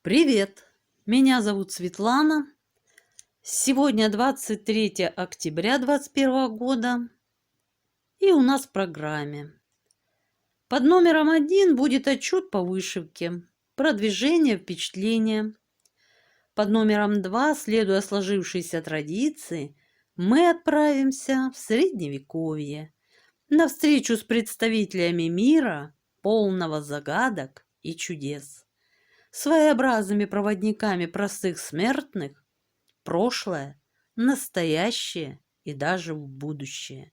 Привет! Меня зовут Светлана. Сегодня 23 октября 2021 года, и у нас в программе. Под номером 1 будет отчет по вышивке, продвижение, впечатления. Под номером 2, следуя сложившейся традиции, мы отправимся в Средневековье на встречу с представителями мира, полного загадок и чудес, своеобразными проводниками простых смертных, прошлое, настоящее и даже в будущее.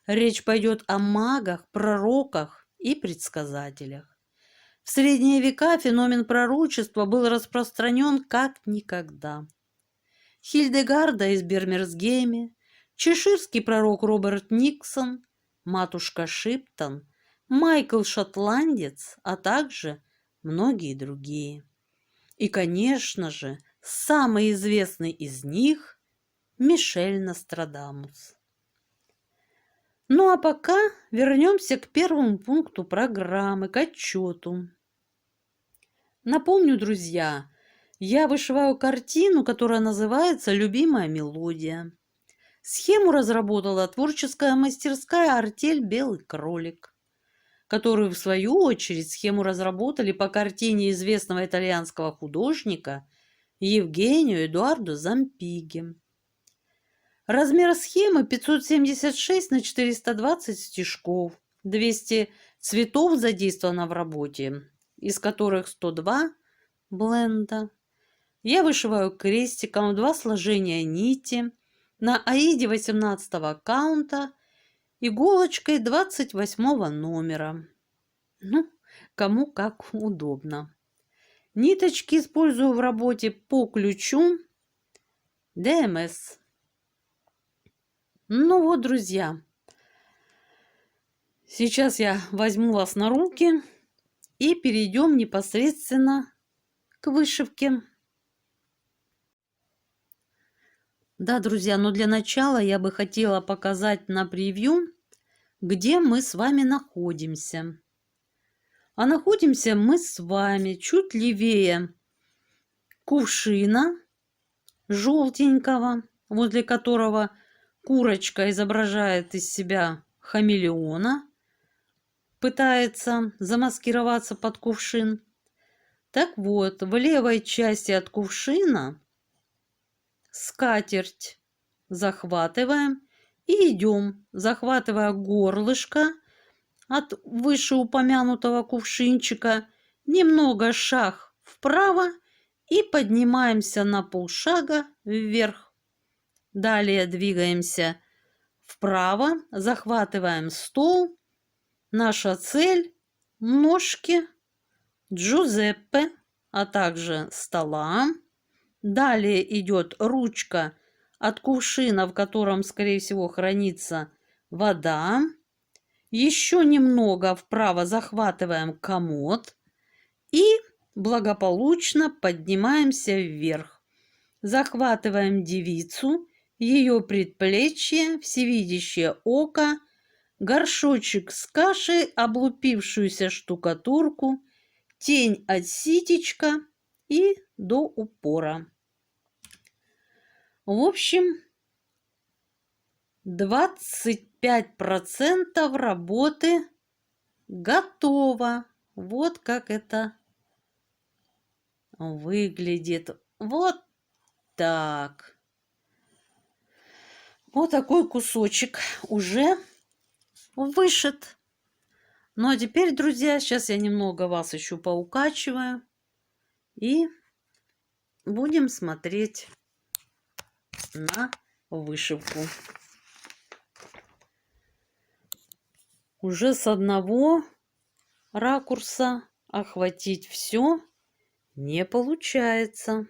Речь пойдет о магах, пророках и предсказателях. В средние века феномен пророчества был распространен как никогда. Хильдегарда из Бермерсгейме, чеширский пророк Роберт Никсон, матушка Шиптон, Майкл Шотландец, а также многие другие. И, конечно же, самый известный из них – Мишель Нострадамус. Ну а пока вернемся к первому пункту программы, к отчету. Напомню, друзья, я вышиваю картину, которая называется «Любимая мелодия». Схему разработала творческая мастерская «Артель Белый кролик», которую, в свою очередь, схему разработали по картине известного итальянского художника Евгению Эдуардо Зампиги. Размер схемы 576 на 420 стежков, 200 цветов задействовано в работе, из которых 102 бленда. Я вышиваю крестиком 2 сложения нити на аиде 18 каунта иголочкой 28 номера. Ну, кому как удобно. Ниточки использую в работе по ключу ДМС. Ну вот, друзья, сейчас я возьму вас на руки и перейдем непосредственно к вышивке. Да, друзья, но для начала я бы хотела показать на превью, где мы с вами находимся. А находимся мы с вами чуть левее кувшина желтенького, возле которого курочка изображает из себя хамелеона, пытается замаскироваться под кувшин. Так вот, в левой части от кувшина скатерть захватываем и идем, захватывая горлышко от вышеупомянутого кувшинчика, немного шаг вправо и поднимаемся на полшага вверх. Далее двигаемся вправо, захватываем стол. Наша цель – ножки Джузеппе, а также стола. Далее идет ручка от кувшина, в котором, скорее всего, хранится вода. Еще немного вправо захватываем комод и благополучно поднимаемся вверх. Захватываем девицу, ее предплечье, всевидящее око, горшочек с кашей, облупившуюся штукатурку, тень от ситечка и до упора. В общем, 25% работы готово. Вот как это выглядит. Вот так. Вот такой кусочек уже вышит. Ну а теперь, друзья, сейчас я немного вас еще поукачиваю и будем смотреть на вышивку. Уже с одного ракурса охватить все не получается.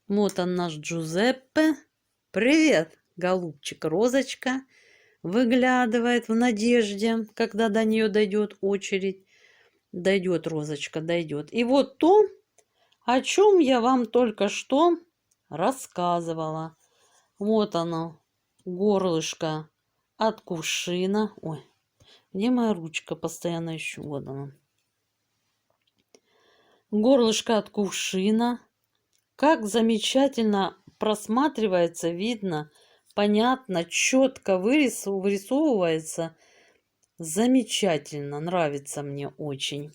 Вот он, наш Джузеппе. Привет, голубчик. Розочка выглядывает в надежде, когда до нее дойдет очередь. Дойдет, Розочка, дойдет. И вот то, о чем я вам только что рассказывала. Вот оно, горлышко от кувшина. Ой, где моя ручка? Постоянно ищу. Вот она. горлышко от кувшина. Как замечательно просматривается, видно, понятно, четко вырисовывается. Замечательно, нравится мне очень.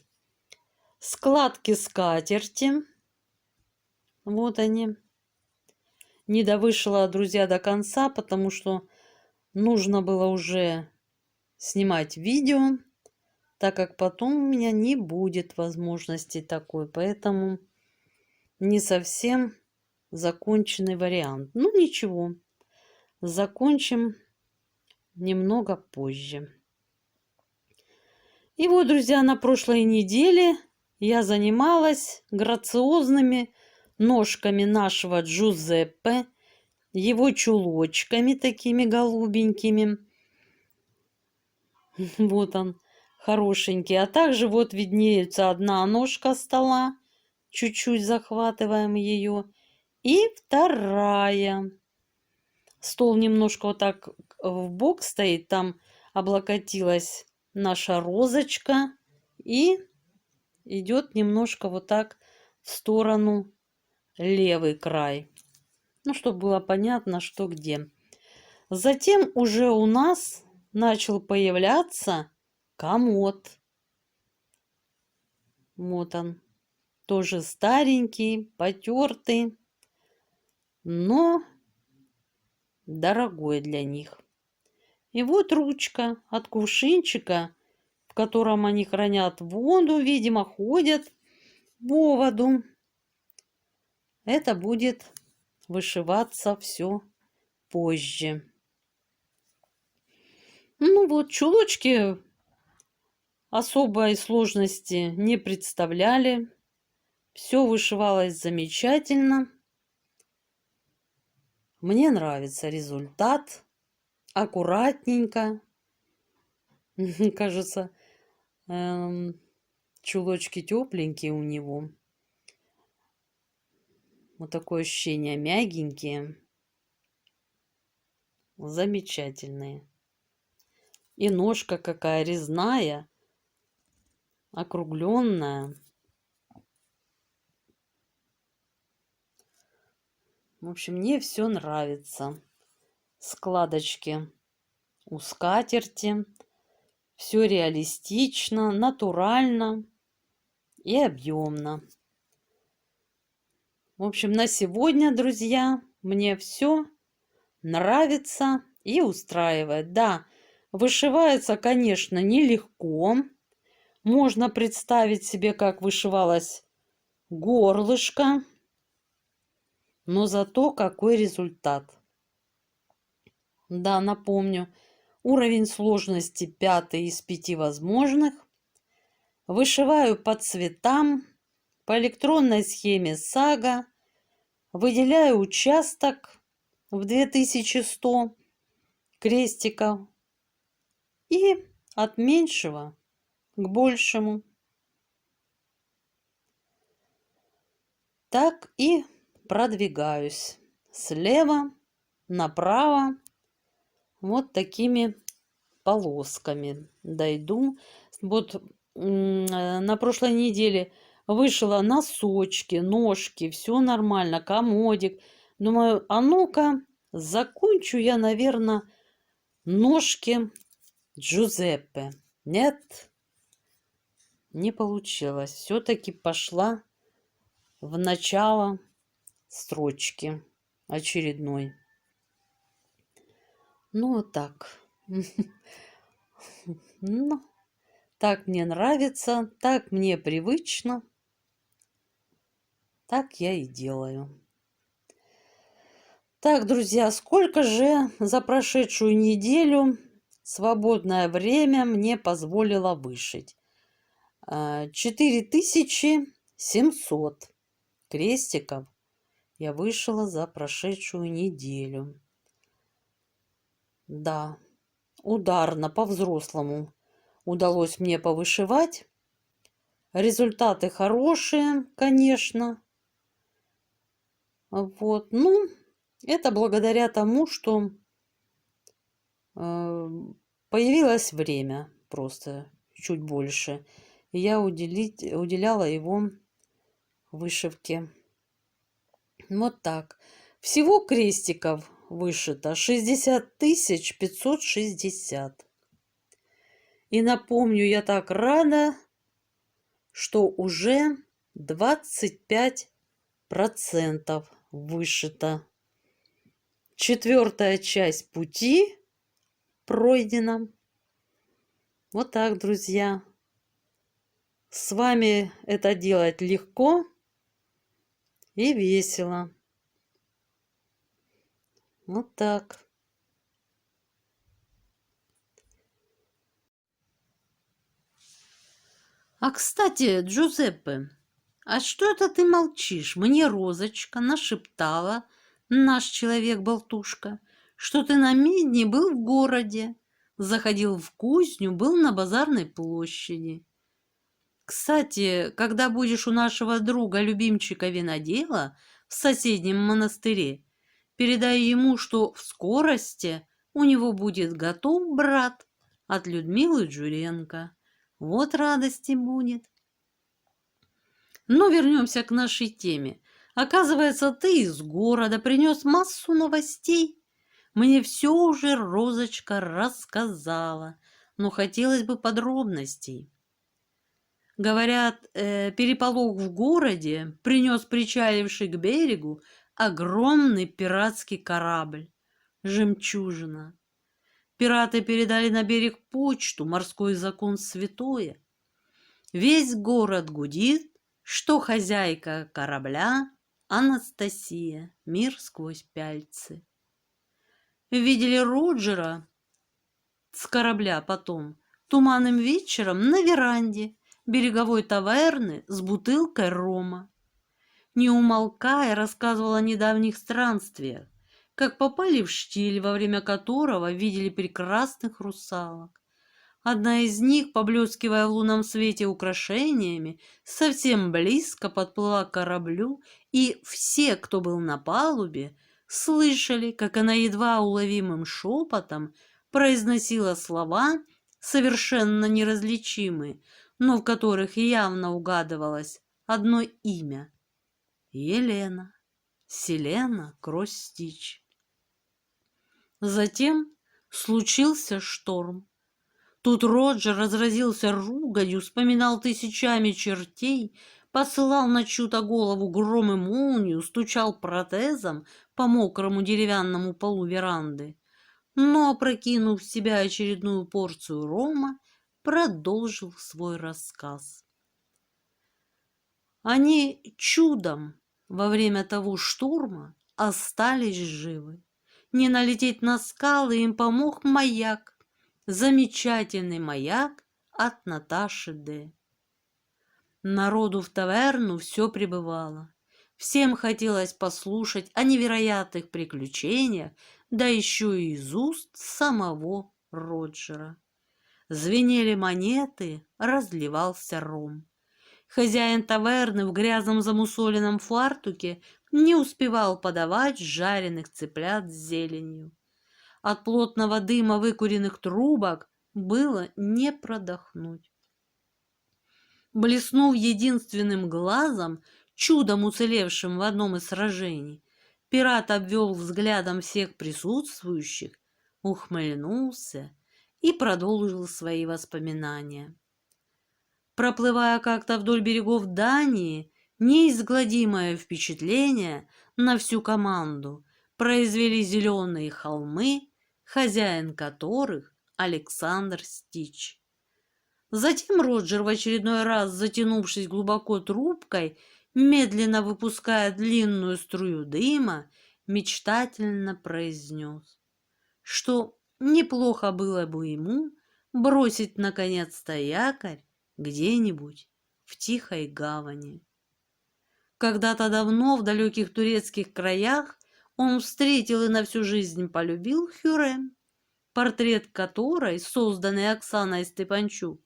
Складки скатерти. Вот они. Не довышила, друзья, до конца, потому что нужно было уже снимать видео, так как потом у меня не будет возможности такой. Поэтому не совсем законченный вариант. Ну ничего, закончим немного позже. И вот, друзья, на прошлой неделе я занималась грациозными ножками нашего Джузеппе, его чулочками такими голубенькими. Вот он, хорошенький. А также вот виднеется одна ножка стола, чуть-чуть захватываем ее, и вторая. Стол немножко вот так в бок стоит, там облокотилась наша розочка и идет немножко вот так в сторону левый край. Ну, чтобы было понятно, что где. Затем уже у нас начал появляться комод. Вот он. Тоже старенький, потертый, но дорогой для них. И вот ручка от кувшинчика, в котором они хранят воду, видимо, ходят по воду. Это будет вышиваться все позже. Ну вот, чулочки особой сложности не представляли. Все вышивалось замечательно. Мне нравится результат. Аккуратненько. Кажется, чулочки тепленькие у него. Вот такое ощущение, мягенькие. Замечательные. И ножка какая резная, округленная. В общем, мне все нравится. Складочки у скатерти. Все реалистично, натурально и объемно. В общем, на сегодня, друзья, мне все нравится и устраивает. Да, вышивается, конечно, нелегко. Можно представить себе, как вышивалось горлышко, но зато какой результат. Да, напомню, уровень сложности 5 из 5 возможных. Вышиваю по цветам, по электронной схеме Сага. Выделяю участок в 2100 крестиков и от меньшего к большему. Так и продвигаюсь слева направо вот такими полосками. Дойду. Вот на прошлой неделе вышила носочки, ножки, все нормально, комодик. Думаю, а ну-ка, закончу я, наверное, ножки Джузеппе. Нет, не получилось. Все-таки пошла в начало строчки очередной. Ну, вот так. Ну, так мне нравится, так мне привычно. Так я и делаю. Так, друзья, сколько же за прошедшую неделю свободное время мне позволило вышить? 4700 крестиков я вышила за прошедшую неделю. Да, ударно, по-взрослому удалось мне повышивать. Результаты хорошие, конечно. Вот, ну, это благодаря тому, что появилось время просто чуть больше. И я уделяла его вышивки. Вот так. Всего крестиков вышито 60 560. И напомню, я так рада, что уже 25% вышито. Четвертая часть пути пройдена. Вот так, друзья. С вами это делать легко и весело. Вот так. А, кстати, Джузеппе, а что это ты молчишь? Мне Розочка нашептала, наш человек-болтушка, что ты на медне был в городе, заходил в кузню, был на базарной площади. Кстати, когда будешь у нашего друга-любимчика винодела в соседнем монастыре, передай ему, что в скорости у него будет готов брат от Людмилы Джуренко. Вот радости будет. Но вернемся к нашей теме. Оказывается, ты из города принес массу новостей. Мне все уже Розочка рассказала, но хотелось бы подробностей. Говорят, переполох в городе принес причаливший к берегу огромный пиратский корабль «Жемчужина». Пираты передали на берег почту, морской закон святое. Весь город гудит, что хозяйка корабля Анастасия, мир сквозь пяльцы. Видели Роджера с корабля потом туманным вечером на веранде береговой таверны с бутылкой рома. Не умолкая, рассказывал о недавних странствиях, как попали в штиль, во время которого видели прекрасных русалок. Одна из них, поблескивая в лунном свете украшениями, совсем близко подплыла к кораблю, и все, кто был на палубе, слышали, как она едва уловимым шепотом произносила слова, совершенно неразличимые, но в которых явно угадывалось одно имя — Елена, Селена Кростич. Затем случился шторм. Тут Роджер разразился руганью, вспоминал тысячами чертей, посылал на чью-то голову гром и молнию, стучал протезом по мокрому деревянному полу веранды, но, опрокинув в себя очередную порцию рома, продолжил свой рассказ. Они чудом во время того шторма остались живы. Не налететь на скалы им помог маяк, замечательный маяк от Наташи Д. Народу в таверну все прибывало. Всем хотелось послушать о невероятных приключениях, да еще и из уст самого Роджера. Звенели монеты, разливался ром. Хозяин таверны в грязном замусоленном фартуке не успевал подавать жареных цыплят с зеленью. От плотного дыма выкуренных трубок было не продохнуть. Блеснув единственным глазом, чудом уцелевшим в одном из сражений, пират обвел взглядом всех присутствующих, ухмыльнулся и продолжил свои воспоминания. Проплывая как-то вдоль берегов Дании, неизгладимое впечатление на всю команду произвели зеленые холмы, хозяин которых Александр Стич. Затем Роджер, в очередной раз затянувшись глубоко трубкой, медленно выпуская длинную струю дыма, мечтательно произнес, что неплохо было бы ему бросить наконец-то якорь где-нибудь в тихой гавани. Когда-то давно в далеких турецких краях он встретил и на всю жизнь полюбил Хюррем, портрет которой, созданный Оксаной Степанчук,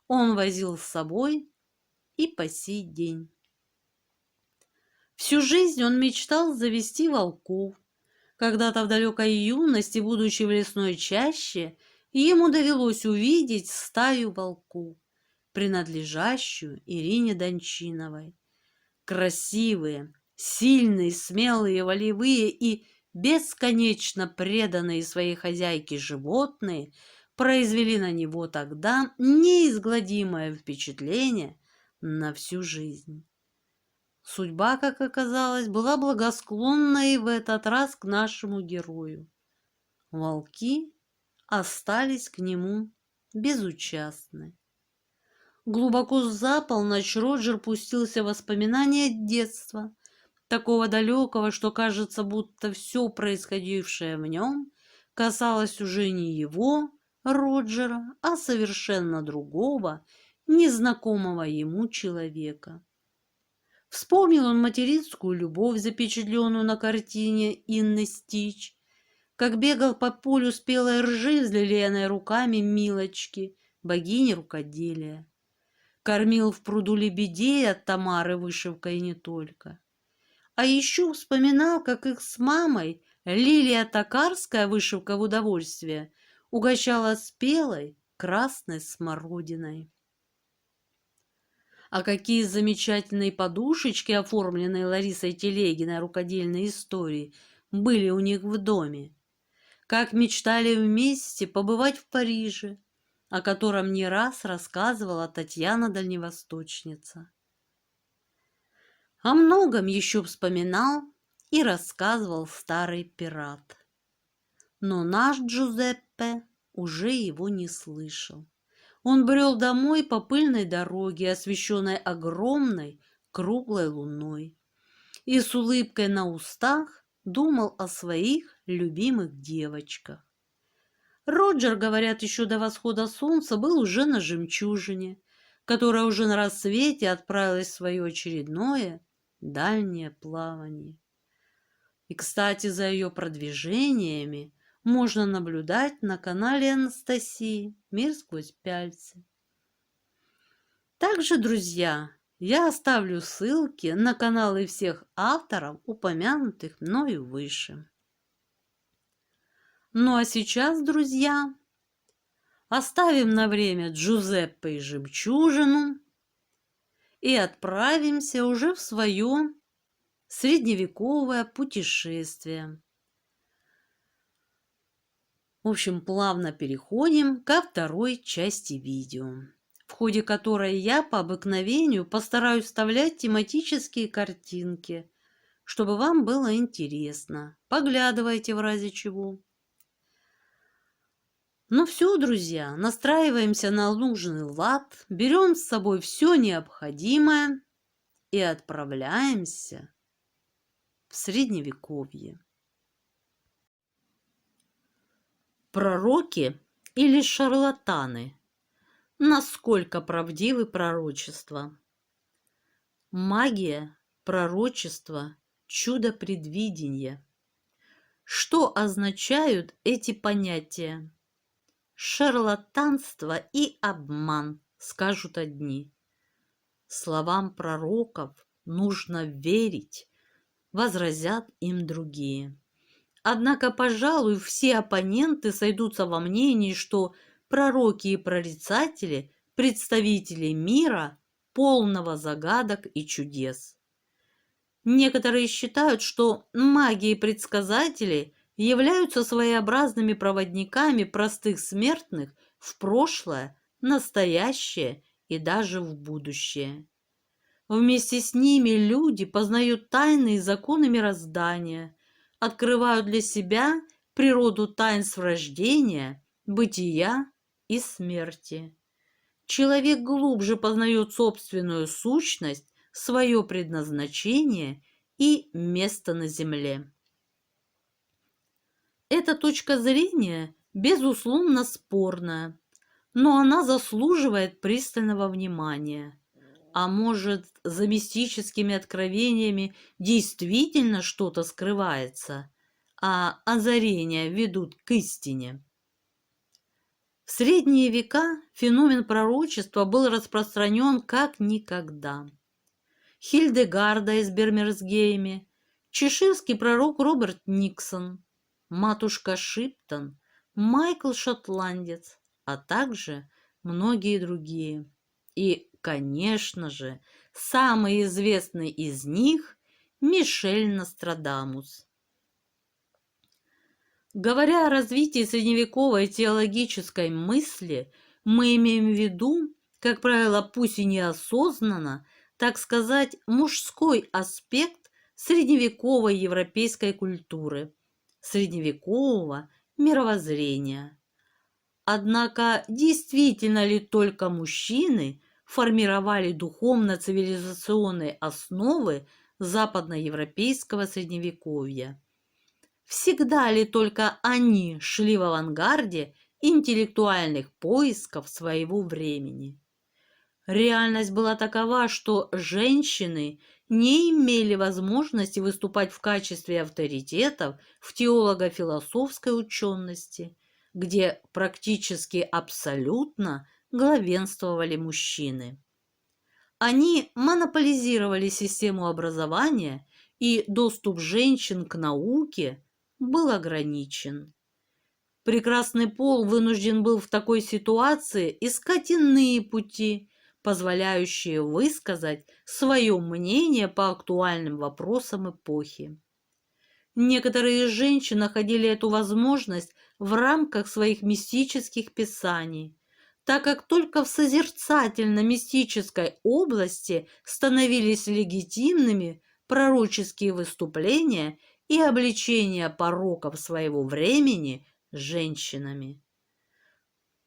он возил с собой и по сей день. Всю жизнь он мечтал завести волков. Когда-то в далекой юности, будучи в лесной чаще, ему довелось увидеть стаю волков, принадлежащую Ирине Дончиновой. Красивые, сильные, смелые, волевые и бесконечно преданные своей хозяйке животные произвели на него тогда неизгладимое впечатление на всю жизнь. Судьба, как оказалось, была благосклонна и в этот раз к нашему герою. Волки остались к нему безучастны. Глубоко за полночь Роджер пустился в воспоминания детства, такого далекого, что кажется, будто все происходившее в нем касалось уже не его, Роджера, а совершенно другого, незнакомого ему человека. Вспомнил он материнскую любовь, запечатленную на картине Инны Стич, как бегал по полю спелой ржи, взлеленной руками Милочки, богини рукоделия. Кормил в пруду лебедей от Тамары вышивкой и не только. А еще вспоминал, как их с мамой Лилия Токарская, вышивка в удовольствие, угощала спелой красной смородиной. А какие замечательные подушечки, оформленные Ларисой Телегиной рукодельной истории, были у них в доме. Как мечтали вместе побывать в Париже, о котором не раз рассказывала Татьяна Дальневосточница. О многом еще вспоминал и рассказывал старый пират. Но наш Джузеппе уже его не слышал. Он брел домой по пыльной дороге, освещенной огромной круглой луной, и с улыбкой на устах думал о своих любимых девочках. Роджер, говорят, еще до восхода солнца был уже на «Жемчужине», которая уже на рассвете отправилась в свое очередное дальнее плавание. И, кстати, за ее продвижениями можно наблюдать на канале Анастасии «Мир сквозь пяльцы». Также, друзья, я оставлю ссылки на каналы всех авторов, упомянутых мною выше. Ну а сейчас, друзья, оставим на время Джузеппе и жемчужину и отправимся уже в свое средневековое путешествие. В общем, плавно переходим ко второй части видео, в ходе которой я по обыкновению постараюсь вставлять тематические картинки, чтобы вам было интересно. Поглядывайте в разе чего. Ну все, друзья, настраиваемся на нужный лад, берем с собой все необходимое и отправляемся в Средневековье. Пророки или шарлатаны? Насколько правдивы пророчества? Магия, пророчество, чудо предвидения. Что означают эти понятия? Шарлатанство и обман, скажут одни. Словам пророков нужно верить, возразят им другие. Однако, пожалуй, все оппоненты сойдутся во мнении, что пророки и прорицатели – представители мира, полного загадок и чудес. Некоторые считают, что маги и предсказатели являются своеобразными проводниками простых смертных в прошлое, настоящее и даже в будущее. Вместе с ними люди познают тайные законы мироздания, открывают для себя природу таинств рождения, бытия и смерти. Человек глубже познает собственную сущность, свое предназначение и место на земле. Эта точка зрения, безусловно, спорная, но она заслуживает пристального внимания. А может, за мистическими откровениями действительно что-то скрывается, а озарения ведут к истине? В средние века феномен пророчества был распространен как никогда. Хильдегарда из Бермерсгейме, чеширский пророк Роберт Никсон, матушка Шиптон, Майкл Шотландец, а также многие другие. И конечно же, самый известный из них – Мишель Нострадамус. Говоря о развитии средневековой теологической мысли, мы имеем в виду, как правило, пусть и неосознанно, так сказать, мужской аспект средневековой европейской культуры, средневекового мировоззрения. Однако, действительно ли только мужчины формировали духовно-цивилизационные основы западноевропейского средневековья? Всегда ли только они шли в авангарде интеллектуальных поисков своего времени? Реальность была такова, что женщины не имели возможности выступать в качестве авторитетов в теолого-философской учености, где практически абсолютно главенствовали мужчины. Они монополизировали систему образования, и доступ женщин к науке был ограничен. Прекрасный пол вынужден был в такой ситуации искать иные пути, позволяющие высказать свое мнение по актуальным вопросам эпохи. Некоторые женщины находили эту возможность в рамках своих мистических писаний, так как только в созерцательно-мистической области становились легитимными пророческие выступления и обличения пороков своего времени женщинами.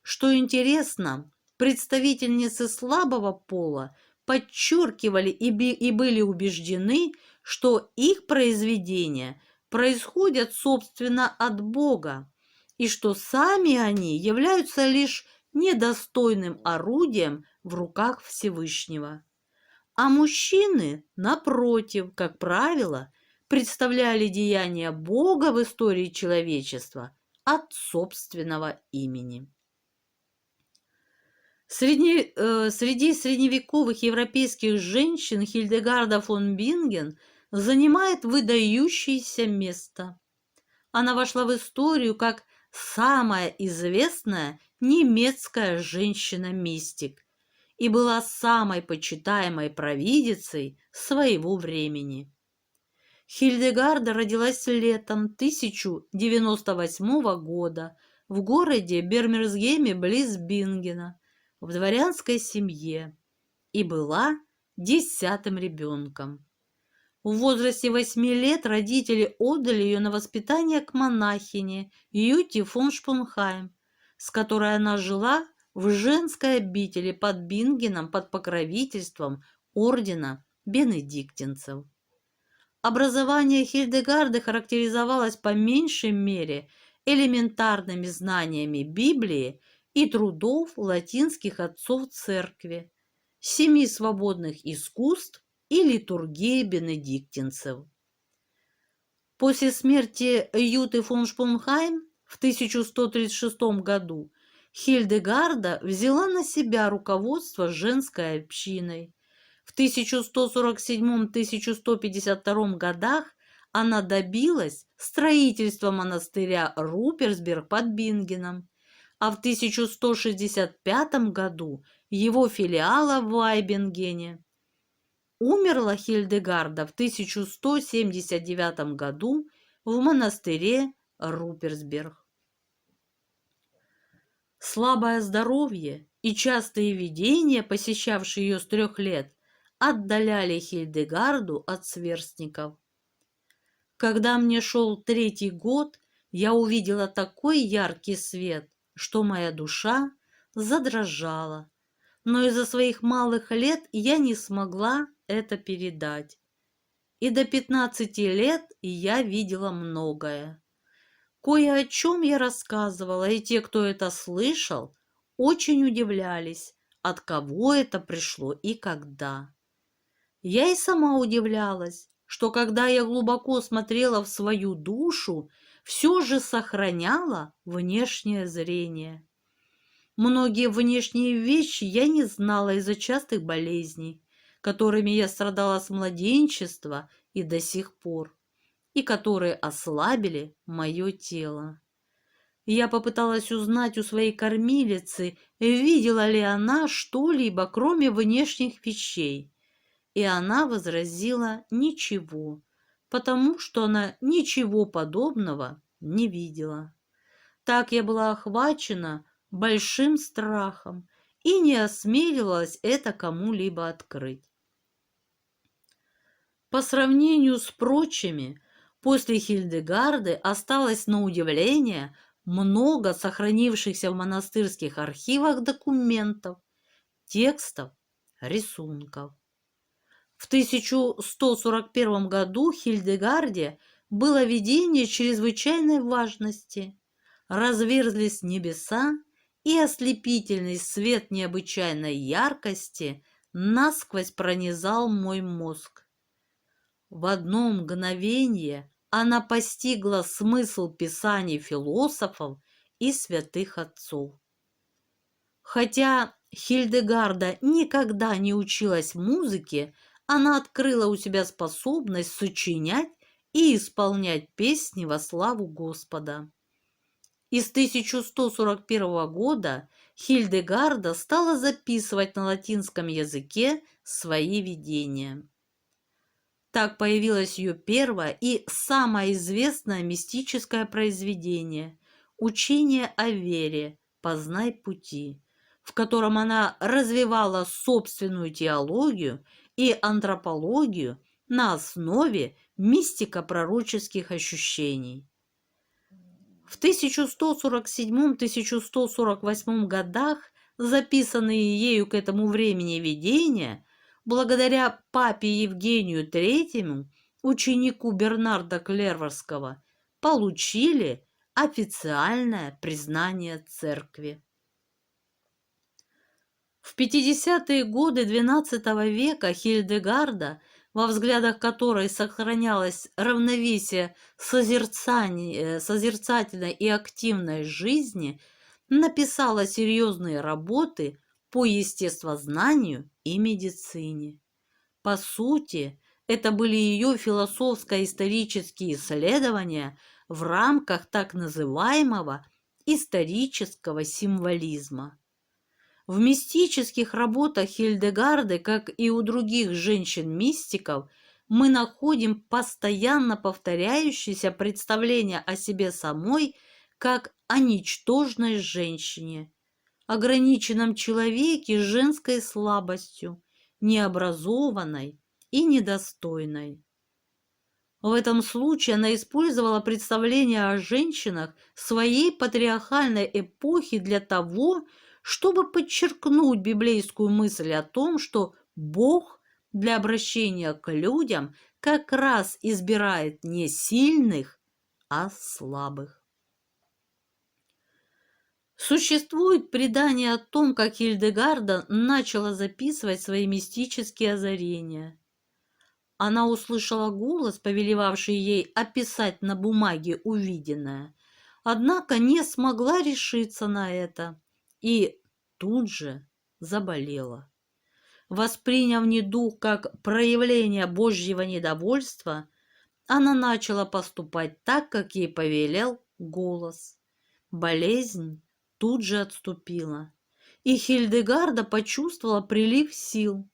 Что интересно, представительницы слабого пола подчеркивали и были убеждены, что их произведения происходят, собственно, от Бога, и что сами они являются лишь недостойным орудием в руках Всевышнего. А мужчины, напротив, как правило, представляли деяния Бога в истории человечества от собственного имени. Среди средневековых европейских женщин Хильдегарда фон Бинген занимает выдающееся место. Она вошла в историю как самая известная немецкая женщина-мистик и была самой почитаемой провидицей своего времени. Хильдегарда родилась летом 1098 года в городе Бермерсгейме близ Бингена в дворянской семье и была 10-м ребенком. В возрасте 8 лет родители отдали ее на воспитание к монахине Юте фон Шпунхайм, с которой она жила в женской обители под Бингеном под покровительством ордена бенедиктинцев. Образование Хильдегарды характеризовалось по меньшей мере элементарными знаниями Библии и трудов латинских отцов церкви, 7 свободных искусств и литургии бенедиктинцев. После смерти Юты фон Шпунхайм в 1136 году Хильдегарда взяла на себя руководство женской общиной. В 1147-1152 годах она добилась строительства монастыря Руперсберг под Бингеном, а в 1165 году его филиала в Вайбингене. Умерла Хильдегарда в 1179 году в монастыре Руперсберг. Слабое здоровье и частые видения, посещавшие ее с 3 лет, отдаляли Хильдегарду от сверстников. Когда мне шел 3-й год, я увидела такой яркий свет, что моя душа задрожала, но из-за своих малых лет я не смогла это передать. И до 15 лет я видела многое. Кое о чем я рассказывала, и те, кто это слышал, очень удивлялись, от кого это пришло и когда. Я и сама удивлялась, что когда я глубоко смотрела в свою душу, все же сохраняла внешнее зрение. Многие внешние вещи я не знала из-за частых болезней, которыми я страдала с младенчества и до сих пор, и которые ослабили мое тело. Я попыталась узнать у своей кормилицы, видела ли она что-либо, кроме внешних вещей, и она возразила ничего, потому что она ничего подобного не видела. Так я была охвачена большим страхом и не осмеливалась это кому-либо открыть. По сравнению с прочими, после Хильдегарды осталось на удивление много сохранившихся в монастырских архивах документов, текстов, рисунков. В 1141 году Хильдегарде было видение чрезвычайной важности. Разверзлись небеса, и ослепительный свет необычайной яркости насквозь пронизал мой мозг. В одно мгновение она постигла смысл писаний философов и святых отцов. Хотя Хильдегарда никогда не училась музыке, она открыла у себя способность сочинять и исполнять песни во славу Господа. И с 1141 года Хильдегарда стала записывать на латинском языке свои видения. Так появилось ее первое и самое известное мистическое произведение «Учение о вере. Познай пути», в котором она развивала собственную теологию и антропологию на основе мистико-пророческих ощущений. В 1147-1148 годах записанные ею к этому времени видения, благодаря папе Евгению III, ученику Бернарда Клерворского, получили официальное признание церкви. В 50-е годы XII века Хильдегарда, во взглядах которой сохранялось равновесие созерцательной и активной жизни, написала серьезные работы по естествознанию и медицине. По сути, это были ее философско-исторические исследования в рамках так называемого исторического символизма. В мистических работах Хильдегарды, как и у других женщин-мистиков, мы находим постоянно повторяющиеся представления о себе самой как о ничтожной женщине, ограниченном человеке с женской слабостью, необразованной и недостойной. В этом случае она использовала представления о женщинах своей патриархальной эпохи для того, чтобы подчеркнуть библейскую мысль о том, что Бог для обращения к людям как раз избирает не сильных, а слабых. Существует предание о том, как Хильдегарда начала записывать свои мистические озарения. Она услышала голос, повелевавший ей описать на бумаге увиденное, однако не смогла решиться на это и тут же заболела. Восприняв недуг как проявление Божьего недовольства, она начала поступать так, как ей повелел голос. Болезнь тут же отступила, и Хильдегарда почувствовала прилив сил.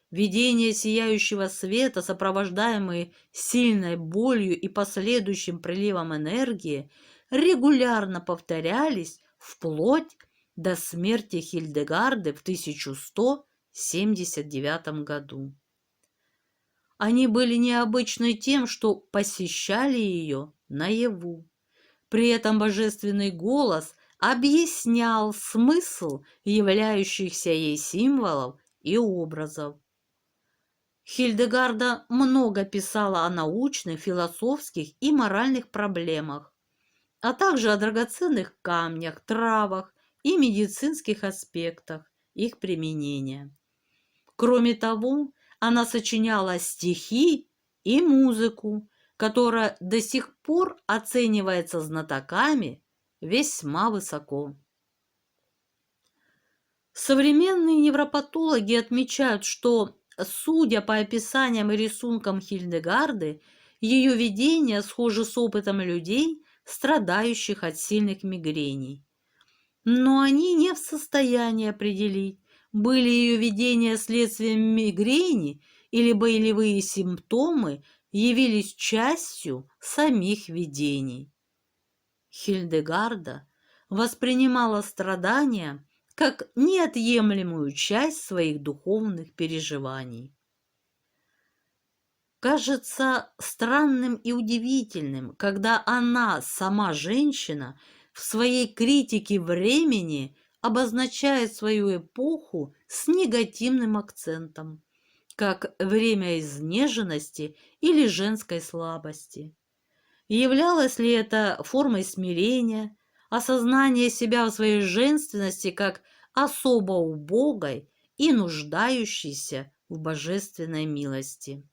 Видения сияющего света, сопровождаемые сильной болью и последующим приливом энергии, регулярно повторялись вплоть до смерти Хильдегарды в 1179 году. Они были необычны тем, что посещали ее наяву. При этом божественный голос объяснял смысл являющихся ей символов и образов. Хильдегарда много писала о научных, философских и моральных проблемах, а также о драгоценных камнях, травах и медицинских аспектах их применения. Кроме того, она сочиняла стихи и музыку, которая до сих пор оценивается знатоками весьма высоко. Современные невропатологи отмечают, что, судя по описаниям и рисункам Хильдегарды, ее видения схожи с опытом людей, страдающих от сильных мигрений. Но они не в состоянии определить, были ее видения следствием мигрени или болевые симптомы явились частью самих видений. Хильдегарда воспринимала страдания как неотъемлемую часть своих духовных переживаний. Кажется странным и удивительным, когда она, сама женщина, в своей критике времени обозначает свою эпоху с негативным акцентом, как время изнеженности или женской слабости. Являлось ли это формой смирения, осознания себя в своей женственности как особо убогой и нуждающейся в божественной милости?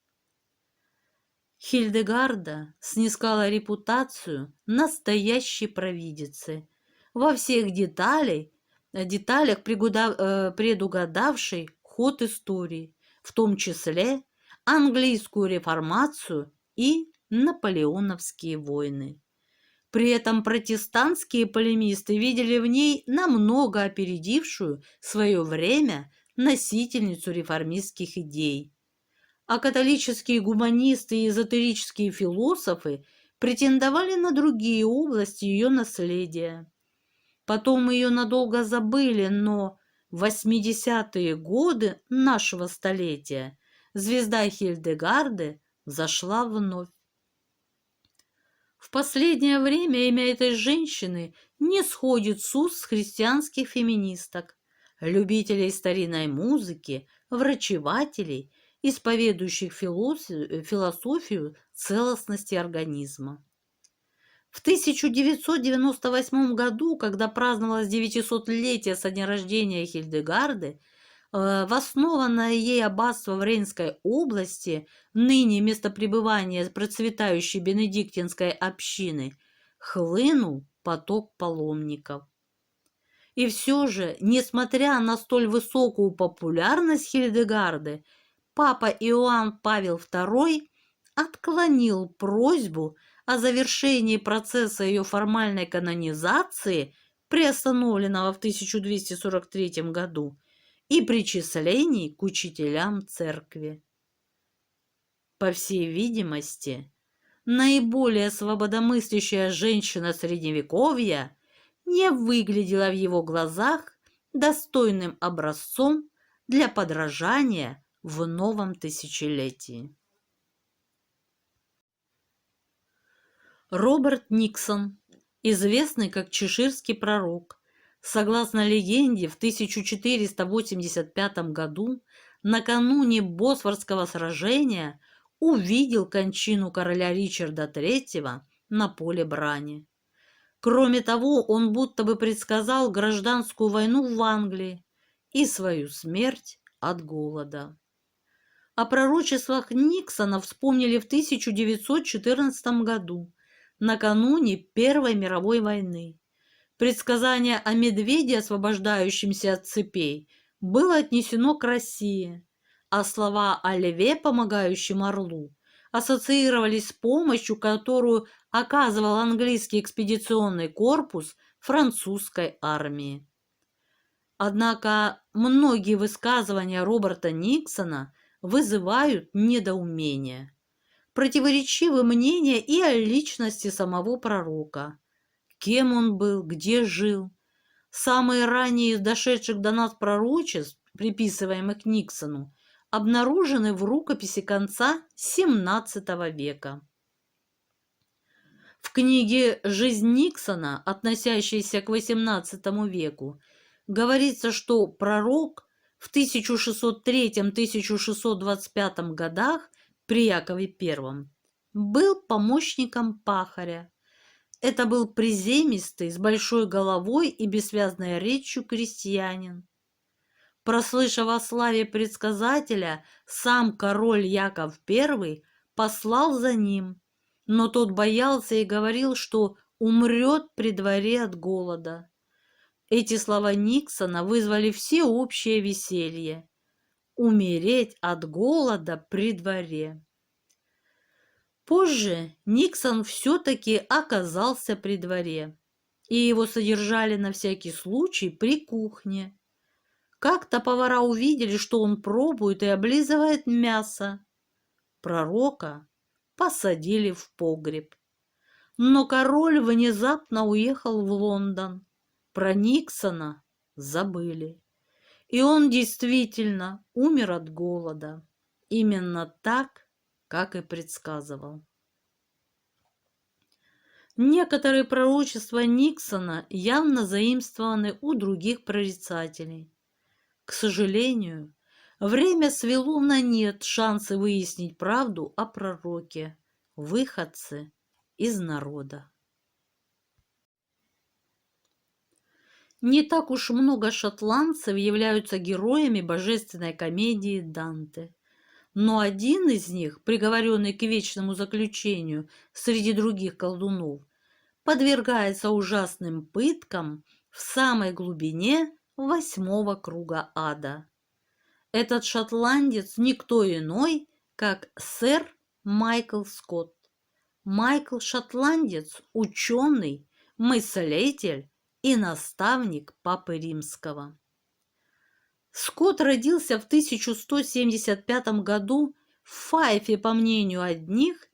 Хильдегарда снискала репутацию настоящей провидицы, во всех деталях предугадавшей ход истории, в том числе английскую реформацию и наполеоновские войны. При этом протестантские полемисты видели в ней намного опередившую свое время носительницу реформистских идей, а католические гуманисты и эзотерические философы претендовали на другие области ее наследия. Потом ее надолго забыли, но в 80-е годы нашего столетия звезда Хильдегарды взошла вновь. В последнее время имя этой женщины не сходит с уст христианских феминисток, любителей старинной музыки, врачевателей, исповедующих философию целостности организма. В 1998 году, когда праздновалось 900-летие со дня рождения Хильдегарды, в основанное ей аббатство в Рейнской области, ныне место пребывания процветающей бенедиктинской общины, хлынул поток паломников. И все же, несмотря на столь высокую популярность Хильдегарды, папа Иоанн Павел II отклонил просьбу о завершении процесса ее формальной канонизации, приостановленного в 1243 году, и причислений к учителям церкви. По всей видимости, наиболее свободомыслящая женщина Средневековья не выглядела в его глазах достойным образцом для подражания в новом тысячелетии. Роберт Никсон, известный как Чеширский пророк, согласно легенде, в 1485 году, накануне Босфорского сражения, увидел кончину короля Ричарда III на поле брани. Кроме того, он будто бы предсказал гражданскую войну в Англии и свою смерть от голода. О пророчествах Никсона вспомнили в 1914 году, накануне Первой мировой войны. Предсказание о медведе, освобождающемся от цепей, было отнесено к России, а слова о льве, помогающем орлу, ассоциировались с помощью, которую оказывал английский экспедиционный корпус французской армии. Однако многие высказывания Роберта Никсона вызывают недоумение. Противоречивы мнения и о личности самого пророка. Кем он был, где жил. Самые ранние из дошедших до нас пророчеств, приписываемых Никсону, обнаружены в рукописи конца XVII века. В книге «Жизнь Никсона», относящейся к XVIII веку, говорится, что пророк в 1603-1625 годах при Якове I был помощником пахаря. Это был приземистый, с большой головой и бессвязной речью крестьянин. Прослышав о славе предсказателя, сам король Яков I послал за ним, но тот боялся и говорил, что умрет при дворе от голода. Эти слова Никсона вызвали всеобщее веселье. Умереть от голода при дворе. Позже Никсон все-таки оказался при дворе, и его содержали на всякий случай при кухне. Как-то повара увидели, что он пробует и облизывает мясо. Пророка посадили в погреб. Но король внезапно уехал в Лондон. Про Никсона забыли. И он действительно умер от голода. Именно так, как и предсказывал. Некоторые пророчества Никсона явно заимствованы у других прорицателей. К сожалению, время свело на нет шансы выяснить правду о пророке, выходце из народа. Не так уж много шотландцев являются героями божественной комедии Данте. Но один из них, приговоренный к вечному заключению среди других колдунов, подвергается ужасным пыткам в самой глубине 8-го круга ада. Этот шотландец никто иной, как сэр Майкл Скотт. Майкл шотландец, ученый, мыслитель и наставник Папы Римского. Скотт родился в 1175 году в Файфе, по мнению одних,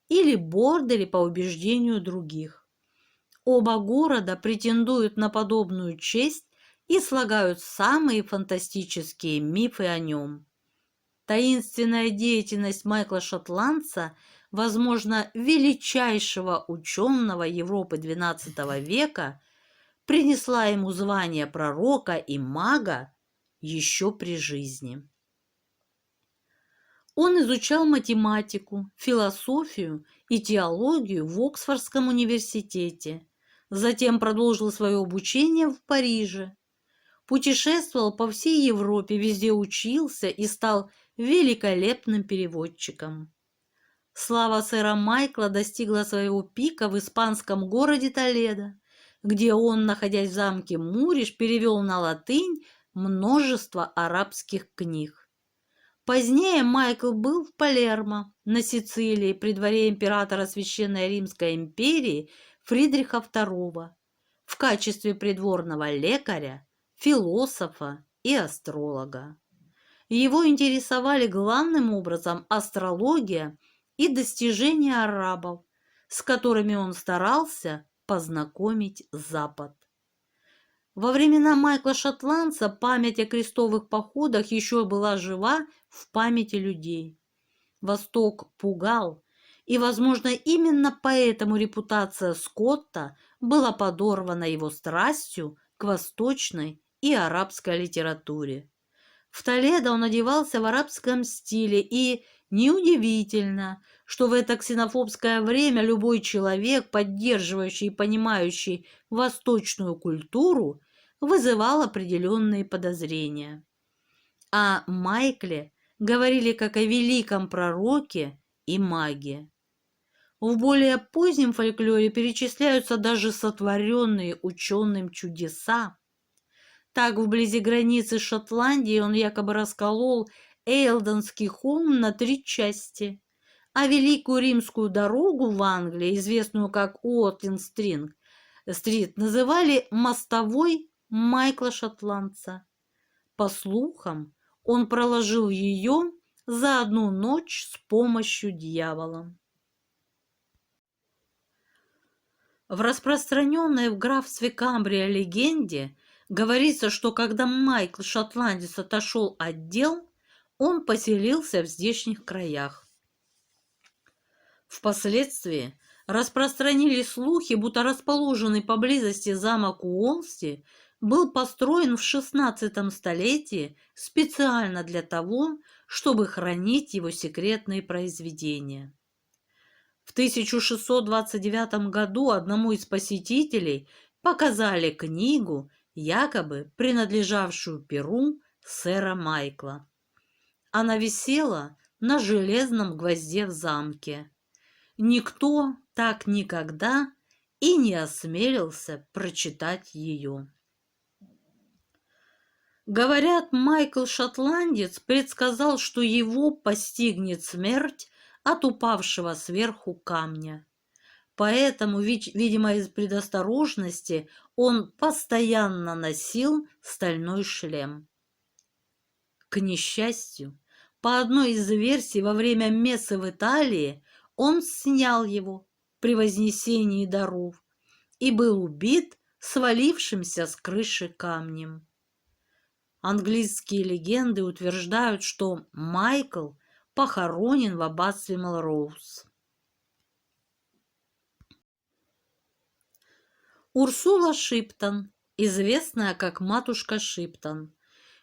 или Борделе, по убеждению других. Оба города претендуют на подобную честь и слагают самые фантастические мифы о нем. Таинственная деятельность Майкла Шотландца, возможно, величайшего ученого Европы XII века, принесла ему звание пророка и мага еще при жизни. Он изучал математику, философию и теологию в Оксфордском университете, затем продолжил свое обучение в Париже, путешествовал по всей Европе, везде учился и стал великолепным переводчиком. Слава сэра Майкла достигла своего пика в испанском городе Толедо, где он, находясь в замке Муриш, перевел на латынь множество арабских книг. Позднее Майкл был в Палермо, на Сицилии, при дворе императора Священной Римской империи Фридриха II, в качестве придворного лекаря, философа и астролога. Его интересовали главным образом астрология и достижения арабов, с которыми он старался познакомить Запад. Во времена Майкла Шотландца память о крестовых походах еще была жива в памяти людей. Восток пугал, и, возможно, именно поэтому репутация Скотта была подорвана его страстью к восточной и арабской литературе. В Толедо он одевался в арабском стиле, и неудивительно, что в это ксенофобское время любой человек, поддерживающий и понимающий восточную культуру, вызывал определенные подозрения. О Майкле говорили как о великом пророке и маге. В более позднем фольклоре перечисляются даже сотворенные ученым чудеса. Так, вблизи границы Шотландии он якобы расколол Эйлденский холм на 3 части, а Великую Римскую дорогу в Англии, известную как Уотлинг-стрит, называли мостовой Майкла Шотландца. По слухам, он проложил ее за одну ночь с помощью дьявола. В распространенной в графстве Камбрия легенде говорится, что когда Майкл Шотландец отошел от дел, он поселился в здешних краях. Впоследствии распространились слухи, будто расположенный поблизости замок Уолси был построен в XVI столетии специально для того, чтобы хранить его секретные произведения. В 1629 году одному из посетителей показали книгу, якобы принадлежавшую перу сэра Майкла. Она висела на железном гвозде в замке. Никто так никогда и не осмелился прочитать ее. Говорят, Майкл Шотландец предсказал, что его постигнет смерть от упавшего сверху камня. Поэтому, видимо, из предосторожности он постоянно носил стальной шлем. К несчастью, по одной из версий, во время мессы в Италии он снял его при вознесении даров и был убит свалившимся с крыши камнем. Английские легенды утверждают, что Майкл похоронен в аббатстве Мелроуз. Урсула Шиптон, известная как матушка Шиптон,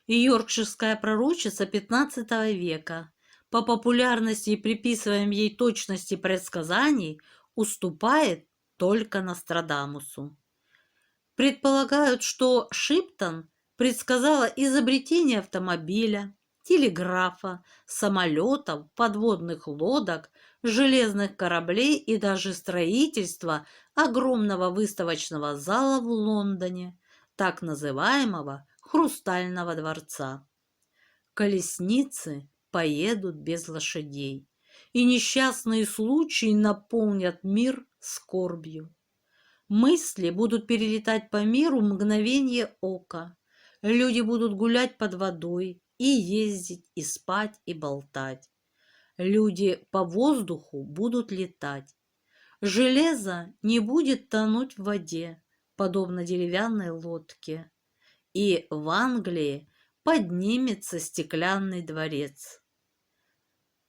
йоркширская пророчица XV века, по популярности и приписываем ей точности предсказаний, уступает только Нострадамусу. Предполагают, что Шиптон предсказала изобретение автомобиля, телеграфа, самолетов, подводных лодок, железных кораблей и даже строительство огромного выставочного зала в Лондоне, так называемого Хрустального дворца. Колесницы поедут без лошадей, и несчастные случаи наполнят мир скорбью. Мысли будут перелетать по миру в мгновение ока. Люди будут гулять под водой, и ездить, и спать, и болтать. Люди по воздуху будут летать. Железо не будет тонуть в воде, подобно деревянной лодке. И в Англии поднимется стеклянный дворец.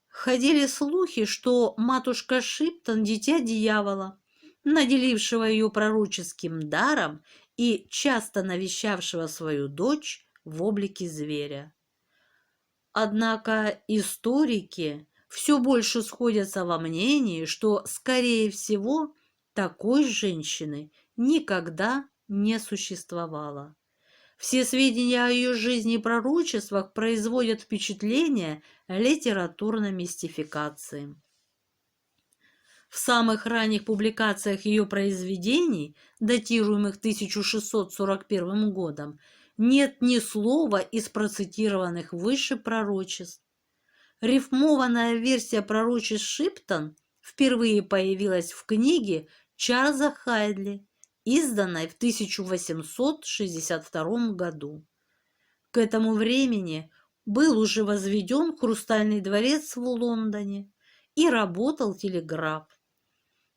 Ходили слухи, что матушка Шиптон – дитя дьявола, наделившего ее пророческим даром и часто навещавшего свою дочь в облике зверя. Однако историки все больше сходятся во мнении, что, скорее всего, такой женщины никогда не существовало. Все сведения о ее жизни и пророчествах производят впечатление литературной мистификации. В самых ранних публикациях ее произведений, датируемых 1641 годом, нет ни слова из процитированных выше пророчеств. Рифмованная версия пророчеств Шиптон впервые появилась в книге Чарльза Хайдли, изданной в 1862 году. К этому времени был уже возведен Хрустальный дворец в Лондоне и работал телеграф.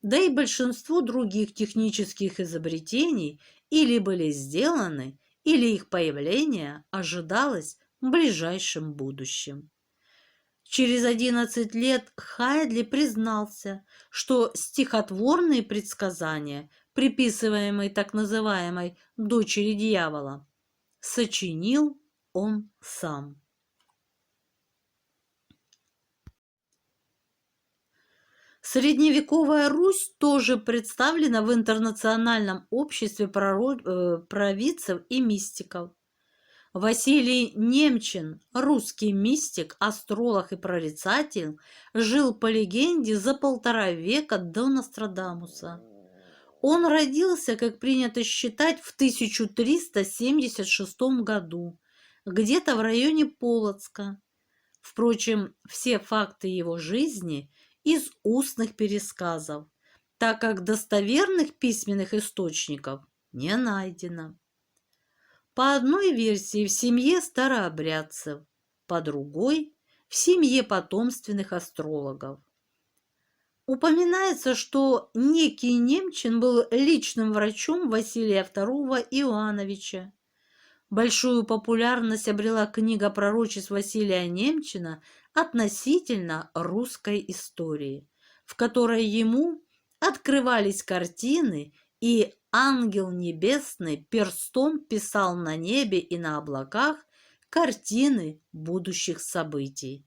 Да и большинство других технических изобретений или были сделаны, или их появление ожидалось в ближайшем будущем. Через 11 лет Хайдли признался, что стихотворные предсказания, приписываемые так называемой «дочери дьявола», сочинил он сам. Средневековая Русь тоже представлена в интернациональном обществе провидцев и мистиков. Василий Немчин, русский мистик, астролог и прорицатель, жил по легенде за 1,5 века до Нострадамуса. Он родился, как принято считать, в 1376 году, где-то в районе Полоцка. Впрочем, все факты его жизни из устных пересказов, так как достоверных письменных источников не найдено. По одной версии в семье старообрядцев, по другой – в семье потомственных астрологов. Упоминается, что некий Немчин был личным врачом Василия II Иоанновича. Большую популярность обрела книга пророчеств Василия Немчина относительно русской истории, в которой ему открывались картины, и ангел небесный перстом писал на небе и на облаках картины будущих событий.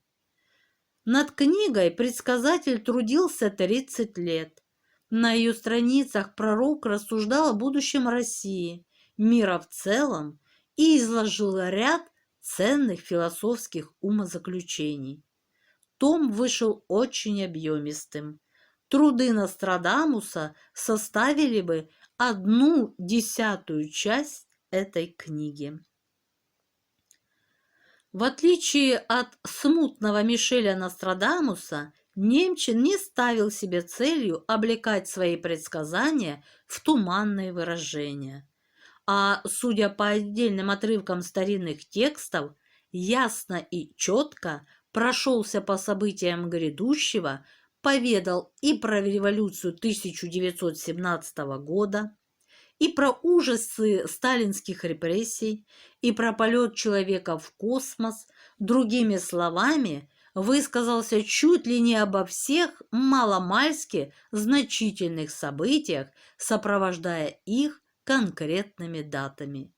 Над книгой предсказатель трудился 30 лет. На ее страницах пророк рассуждал о будущем России, мира в целом, и изложил ряд ценных философских умозаключений. Том вышел очень объемистым. Труды Нострадамуса составили бы 1/10 часть этой книги. В отличие от смутного Мишеля Нострадамуса, Немчин не ставил себе целью облекать свои предсказания в туманные выражения, а, судя по отдельным отрывкам старинных текстов, ясно и четко прошелся по событиям грядущего, поведал и про революцию 1917 года, и про ужасы сталинских репрессий, и про полет человека в космос, другими словами, высказался чуть ли не обо всех маломальски значительных событиях, сопровождая их конкретными датами.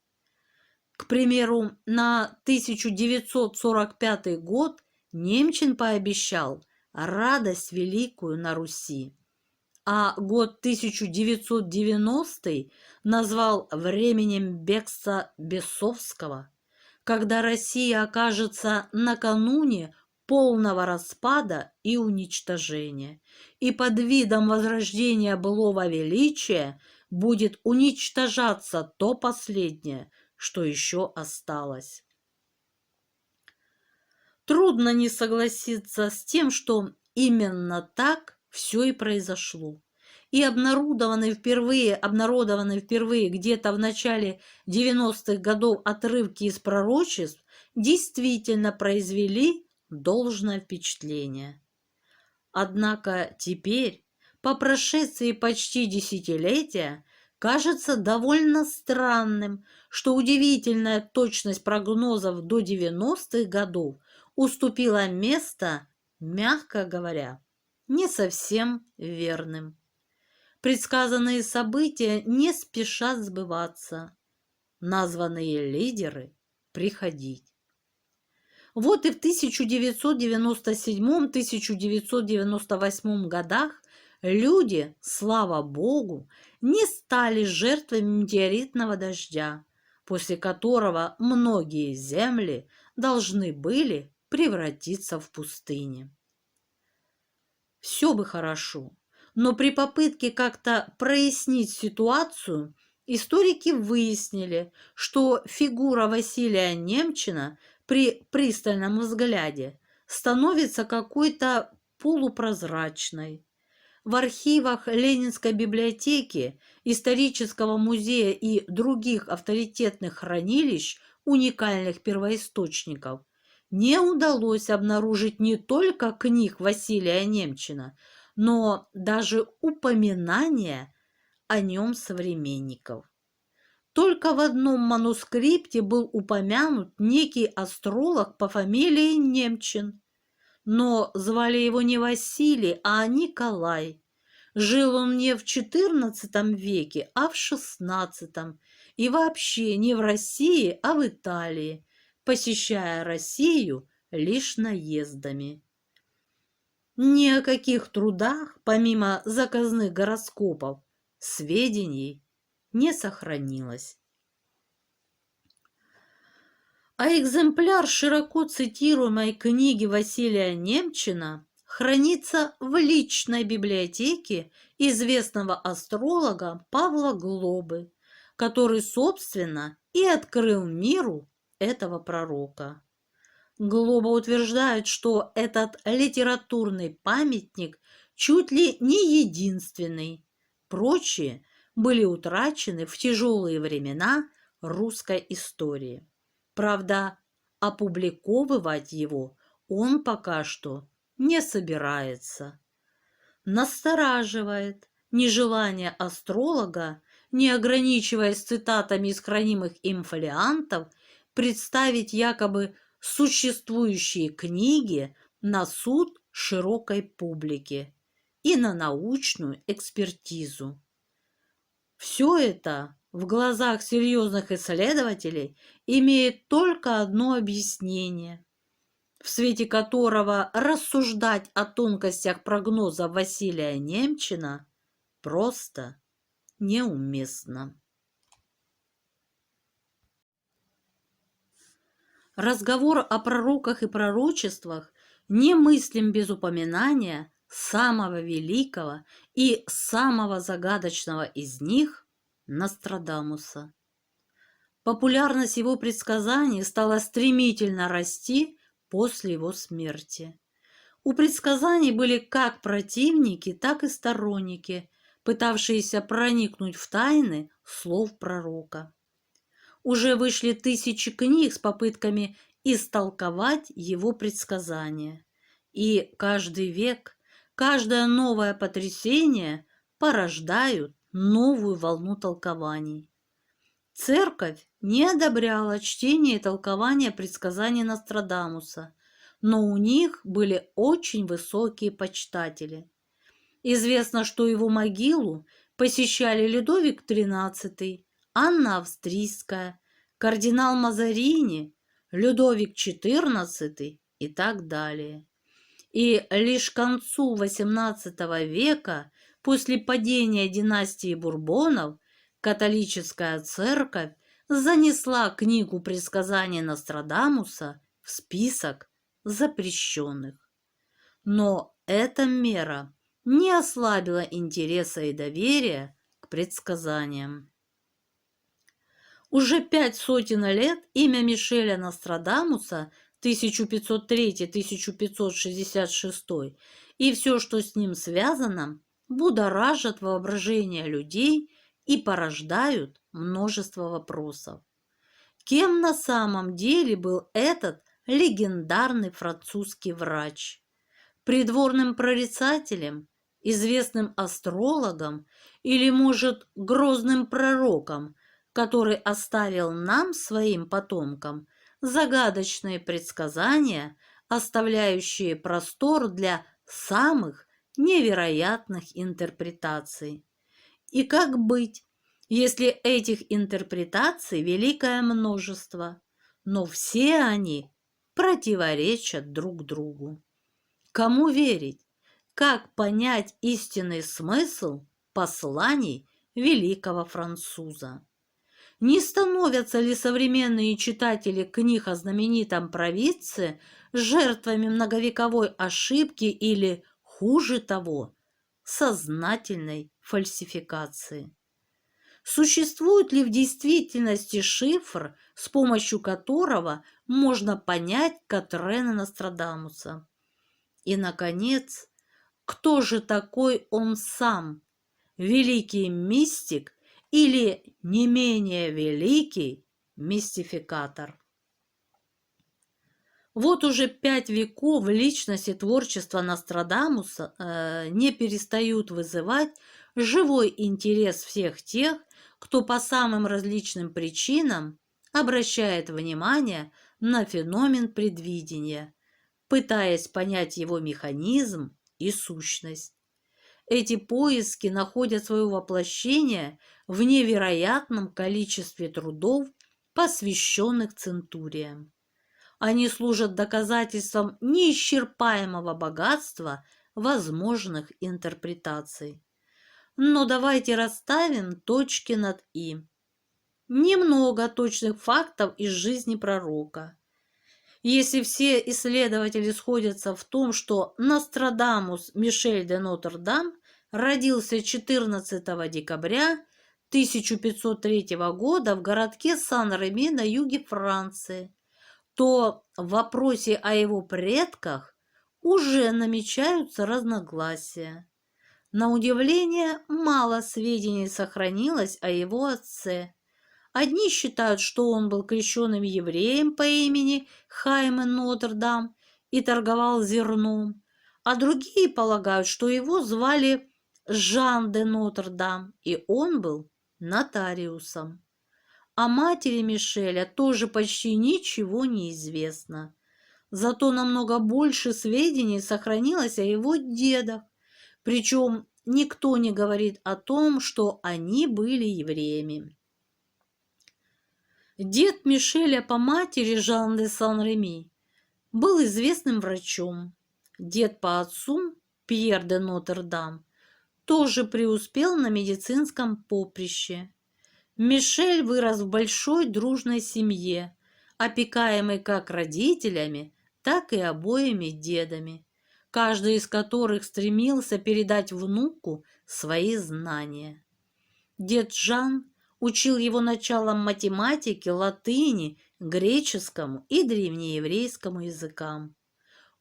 К примеру, на 1945 год Немчин пообещал радость великую на Руси, а год 1990 назвал временем бегства бесовского, когда Россия окажется накануне полного распада и уничтожения, и под видом возрождения былого величия будет уничтожаться то последнее, что еще осталось. Трудно не согласиться с тем, что именно так все и произошло. И обнародованные впервые где-то в начале 90-х годов отрывки из пророчеств действительно произвели должное впечатление. Однако теперь, по прошествии почти десятилетия, кажется довольно странным, что удивительная точность прогнозов до 90-х годов уступила место, мягко говоря, не совсем верным. Предсказанные события не спешат сбываться, названные лидеры приходить. Вот и в 1997-1998 годах люди, слава богу, не стали жертвами метеоритного дождя, после которого многие земли должны были превратиться в пустыни. Все бы хорошо, но при попытке как-то прояснить ситуацию историки выяснили, что фигура Василия Немчина при пристальном взгляде становится какой-то полупрозрачной. В архивах Ленинской библиотеки, исторического музея и других авторитетных хранилищ уникальных первоисточников не удалось обнаружить не только книг Василия Немчина, но даже упоминания о нем современников. Только в одном манускрипте был упомянут некий астролог по фамилии Немчин, но звали его не Василий, а Николай. Жил он не в XIV веке, а в XVI, и вообще не в России, а в Италии, посещая Россию лишь наездами. Ни о каких трудах, помимо заказных гороскопов, сведений не сохранилось. А экземпляр широко цитируемой книги Василия Немчина хранится в личной библиотеке известного астролога Павла Глобы, который, собственно, и открыл миру этого пророка. Глоба утверждает, что этот литературный памятник чуть ли не единственный. Прочие были утрачены в тяжелые времена русской истории. Правда, опубликовывать его он пока что не собирается. Настораживает нежелание астролога, не ограничиваясь цитатами из хранимых им фолиантов, представить якобы существующие книги на суд широкой публики и на научную экспертизу. Все это в глазах серьезных исследователей имеет только одно объяснение, в свете которого рассуждать о тонкостях прогноза Василия Немчина просто неуместно. Разговор о пророках и пророчествах немыслим без упоминания самого великого и самого загадочного из них – Нострадамуса. Популярность его предсказаний стала стремительно расти после его смерти. У предсказаний были как противники, так и сторонники, пытавшиеся проникнуть в тайны слов пророка. Уже вышли тысячи книг с попытками истолковать его предсказания. И каждый век, каждое новое потрясение порождают новую волну толкований. Церковь не одобряла чтение и толкование предсказаний Нострадамуса, но у них были очень высокие почитатели. Известно, что его могилу посещали Людовик XIII, Анна Австрийская, кардинал Мазарини, Людовик XIV и так далее. И лишь к концу XVIII века, после падения династии Бурбонов, католическая церковь занесла книгу предсказаний Нострадамуса в список запрещенных. Но эта мера не ослабила интереса и доверия к предсказаниям. Уже 5 сотен лет имя Мишеля Нострадамуса 1503-1566 и все, что с ним связано, будоражат воображение людей и порождают множество вопросов. Кем на самом деле был этот легендарный французский врач? Придворным прорицателем, известным астрологом или, может, грозным пророком, который оставил нам, своим потомкам, загадочные предсказания, оставляющие простор для самых невероятных интерпретаций. И как быть, если этих интерпретаций великое множество, но все они противоречат друг другу? Кому верить? Как понять истинный смысл посланий великого француза? Не становятся ли современные читатели книг о знаменитом провидце жертвами многовековой ошибки или, хуже того, сознательной фальсификации? Существует ли в действительности шифр, с помощью которого можно понять Катрена Нострадамуса? И, наконец, кто же такой он сам? Великий мистик или не менее великий мистификатор? Вот уже 5 веков личность и творчество Нострадамуса не перестают вызывать живой интерес всех тех, кто по самым различным причинам обращает внимание на феномен предвидения, пытаясь понять его механизм и сущность. Эти поиски находят свое воплощение в невероятном количестве трудов, посвященных центуриям. Они служат доказательством неисчерпаемого богатства возможных интерпретаций. Но давайте расставим точки над «и». Немного точных фактов из жизни пророка. Если все исследователи сходятся в том, что Нострадамус Мишель де Нотр-Дам родился 14 декабря 1503 года в городке Сан-Реми на юге Франции, то в вопросе о его предках уже намечаются разногласия. На удивление, мало сведений сохранилось о его отце. Одни считают, что он был крещеным евреем по имени Хайме Нотр-Дам и торговал зерном, а другие полагают, что его звали Жан де Нотр-Дам, и он был нотариусом. О матери Мишеля тоже почти ничего не известно. Зато намного больше сведений сохранилось о его дедах, причем никто не говорит о том, что они были евреями. Дед Мишеля по матери, Жан де Сан-Реми, был известным врачом. Дед по отцу, Пьер де Нотр-Дам, тоже преуспел на медицинском поприще. Мишель вырос в большой дружной семье, опекаемой как родителями, так и обоими дедами, каждый из которых стремился передать внуку свои знания. Дед Жан учил его началам математики, латыни, греческому и древнееврейскому языкам.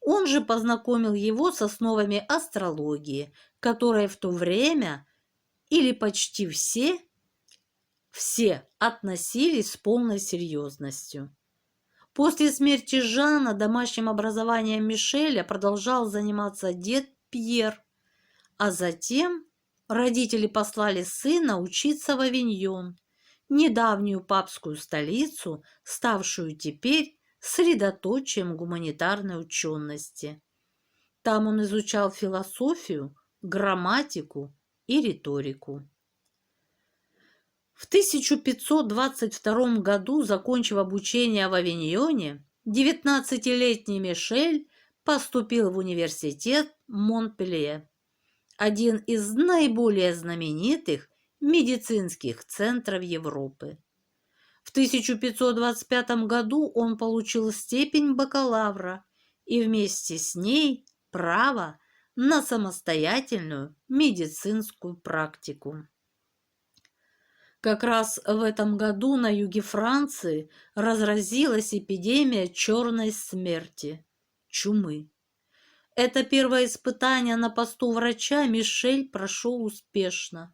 Он же познакомил его с основами астрологии, которые в то время, или почти все относились с полной серьезностью. После смерти Жана домашним образованием Мишеля продолжал заниматься дед Пьер, а затем родители послали сына учиться в Авиньон, недавнюю папскую столицу, ставшую теперь средоточием гуманитарной учености. Там он изучал философию, грамматику и риторику. В 1522 году, закончив обучение в Авиньоне, 19-летний Мишель поступил в университет Монпелье, один из наиболее знаменитых медицинских центров Европы. В 1525 году он получил степень бакалавра и вместе с ней право на самостоятельную медицинскую практику. Как раз в этом году на юге Франции разразилась эпидемия черной смерти – чумы. Это первое испытание на посту врача Мишель прошел успешно.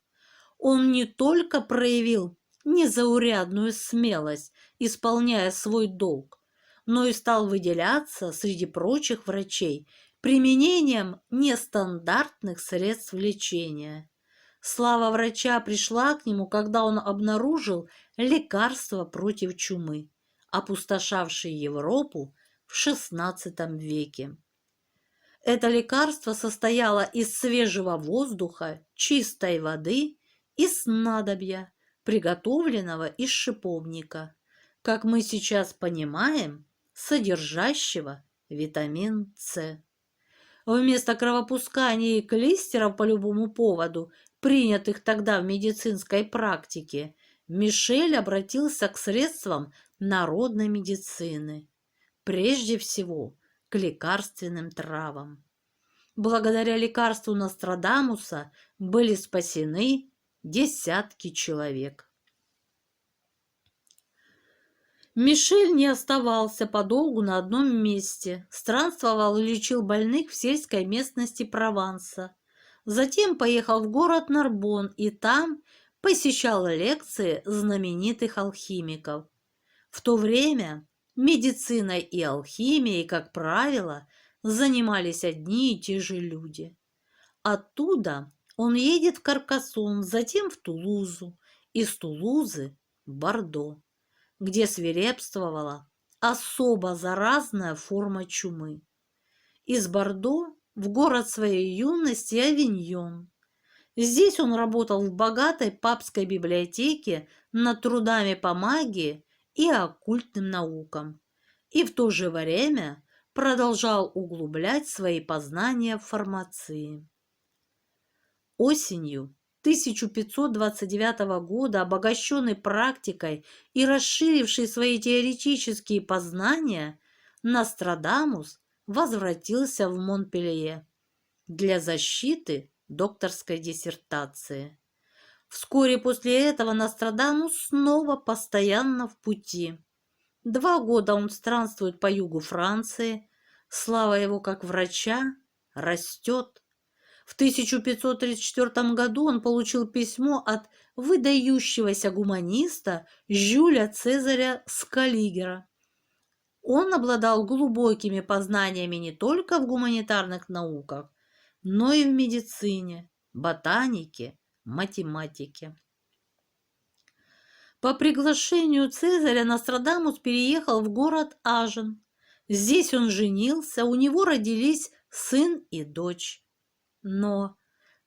Он не только проявил незаурядную смелость, исполняя свой долг, но и стал выделяться среди прочих врачей применением нестандартных средств лечения. Слава врача пришла к нему, когда он обнаружил лекарство против чумы, опустошавшее Европу в XVI веке. Это лекарство состояло из свежего воздуха, чистой воды и снадобья, приготовленного из шиповника, как мы сейчас понимаем, содержащего витамин С. Вместо кровопускания и клистеров по любому поводу, принятых тогда в медицинской практике, Мишель обратился к средствам народной медицины, прежде всего к лекарственным травам. Благодаря лекарству Нострадамуса были спасены десятки человек. Мишель не оставался подолгу на одном месте, странствовал и лечил больных в сельской местности Прованса. Затем поехал в город Нарбон и там посещал лекции знаменитых алхимиков. В то время медициной и алхимией, как правило, занимались одни и те же люди. Оттуда он едет в Каркасон, затем в Тулузу, из Тулузы в Бордо, где свирепствовала особо заразная форма чумы. Из Бордо в город своей юности Авиньон. Здесь он работал в богатой папской библиотеке над трудами по магии и оккультным наукам, и в то же время продолжал углублять свои познания в фармации. Осенью 1529 года, обогащенный практикой и расширивший свои теоретические познания, Нострадамус возвратился в Монпелье для защиты докторской диссертации. Вскоре после этого Нострадамус снова постоянно в пути. 2 года он странствует по югу Франции, слава его как врача растет. В 1534 году он получил письмо от выдающегося гуманиста Жюля Цезаря Скаллигера. Он обладал глубокими познаниями не только в гуманитарных науках, но и в медицине, ботанике, математике. По приглашению Цезаря Нострадамус переехал в город Ажен. Здесь он женился, у него родились сын и дочь. Но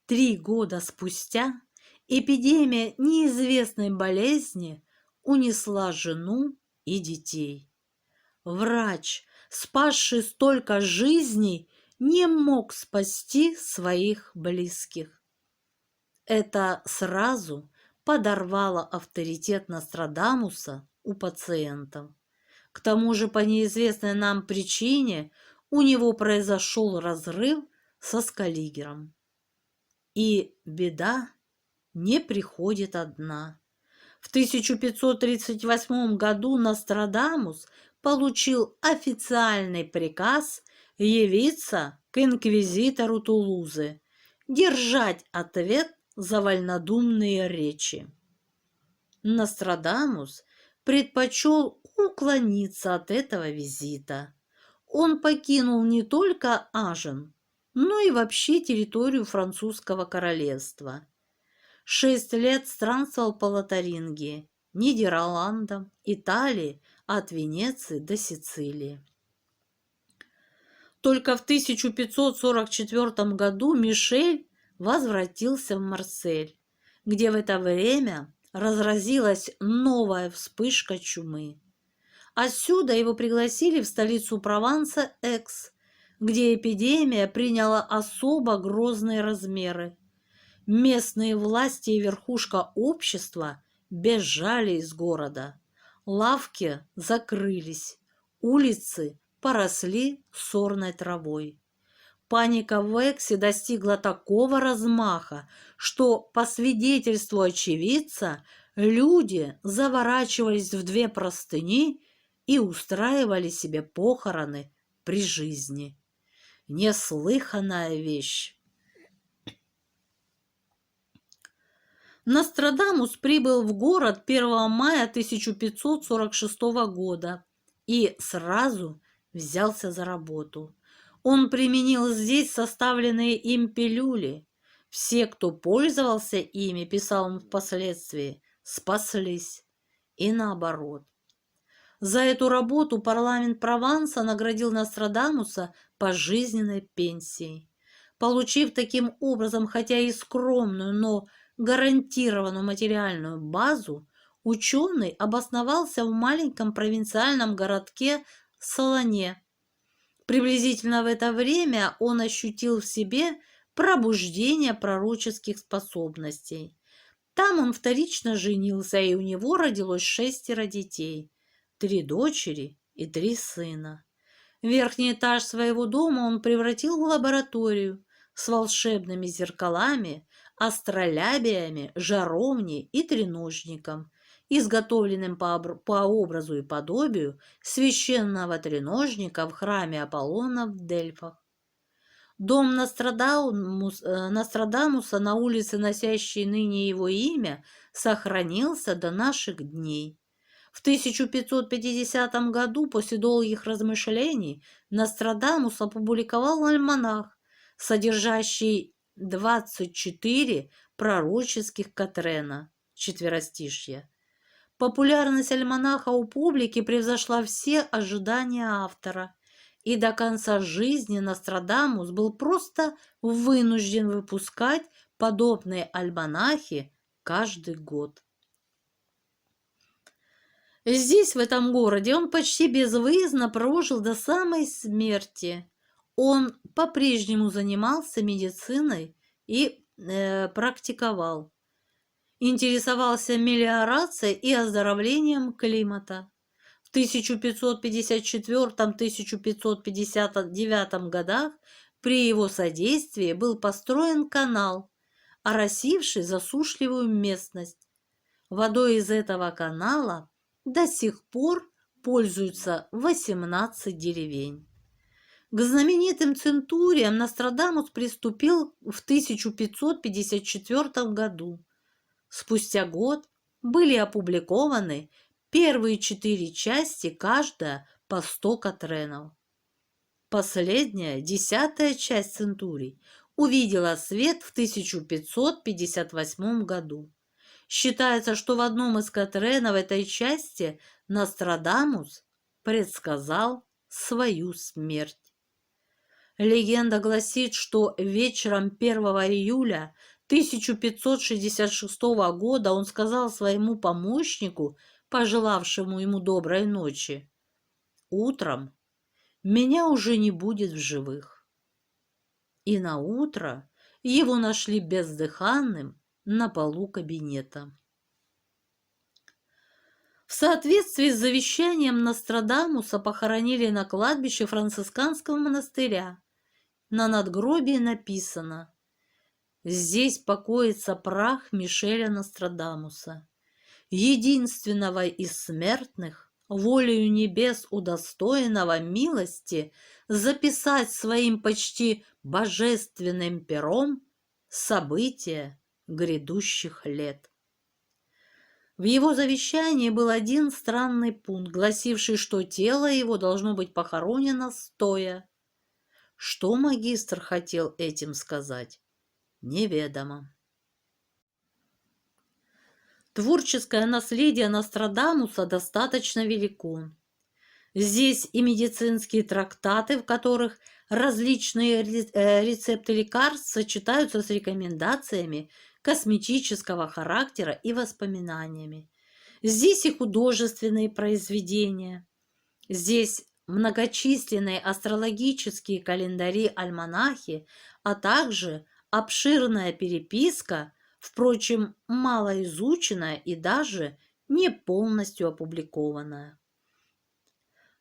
3 года спустя эпидемия неизвестной болезни унесла жену и детей. Врач, спасший столько жизней, не мог спасти своих близких. Это сразу подорвало авторитет Нострадамуса у пациентов. К тому же по неизвестной нам причине у него произошел разрыв со Скаллигером. И беда не приходит одна. В 1538 году Нострадамус получил официальный приказ явиться к инквизитору Тулузы, держать ответ за вольнодумные речи. Нострадамус предпочел уклониться от этого визита. Он покинул не только Ажен, но и вообще территорию французского королевства. 6 лет странствовал по Лотарингии, Нидерландам, Италии, от Венеции до Сицилии. Только в 1544 году Мишель возвратился в Марсель, где в это время разразилась новая вспышка чумы. Отсюда его пригласили в столицу Прованса Экс, где эпидемия приняла особо грозные размеры. Местные власти и верхушка общества бежали из города. Лавки закрылись, улицы поросли сорной травой. Паника в Эксе достигла такого размаха, что, по свидетельству очевидца, люди заворачивались в 2 простыни и устраивали себе похороны при жизни. Неслыханная вещь. Нострадамус прибыл в город 1 мая 1546 года и сразу взялся за работу. Он применил здесь составленные им пилюли. Все, кто пользовался ими, писал он впоследствии, спаслись. И наоборот. За эту работу парламент Прованса наградил Нострадамуса пожизненной пенсией. Получив таким образом, хотя и скромную, но гарантированную материальную базу, ученый обосновался в маленьком провинциальном городке Солоне. Приблизительно в это время он ощутил в себе пробуждение пророческих способностей. Там он вторично женился, и у него родилось 6 детей, 3 дочери и 3 сына. Верхний этаж своего дома он превратил в лабораторию с волшебными зеркалами, астролябиями, жаровней и треножником, изготовленным по образу и подобию священного треножника в храме Аполлона в Дельфах. Дом Нострадамуса на улице, носящей ныне его имя, сохранился до наших дней. В 1550 году, после долгих размышлений, Нострадамус опубликовал альманах, содержащий 24 пророческих катрена, четверостишья. Популярность альманаха у публики превзошла все ожидания автора, и до конца жизни Нострадамус был просто вынужден выпускать подобные альманахи каждый год. Здесь, в этом городе, он почти безвыездно прожил до самой смерти. Он по-прежнему занимался медициной и практиковал. Интересовался мелиорацией и оздоровлением климата. В 1554-1559 годах при его содействии был построен канал, оросивший засушливую местность. Водой из этого канала до сих пор пользуются 18 деревень. К знаменитым центуриям Нострадамус приступил в 1554 году. Спустя год были опубликованы первые 4 части, каждая по 100 катренов. Последняя, 10-я часть центурий, увидела свет в 1558 году. Считается, что в одном из катренов этой части Нострадамус предсказал свою смерть. Легенда гласит, что вечером 1 июля 1566 года он сказал своему помощнику, пожелавшему ему доброй ночи: «Утром меня уже не будет в живых». И на утро его нашли бездыханным на полу кабинета. В соответствии с завещанием Нострадамуса похоронили на кладбище францисканского монастыря. На надгробии написано: «Здесь покоится прах Мишеля Нострадамуса, единственного из смертных, волею небес удостоенного милости записать своим почти божественным пером события грядущих лет. В его завещании был один странный пункт, гласивший, что тело его должно быть похоронено стоя. Что магистр хотел этим сказать, неведомо. Творческое наследие Нострадамуса достаточно велико. Здесь и медицинские трактаты, в которых различные рецепты лекарств сочетаются с рекомендациями косметического характера и воспоминаниями. Здесь и художественные произведения. Здесь многочисленные астрологические календари-альманахи, а также обширная переписка, впрочем, мало изученная и даже не полностью опубликованная.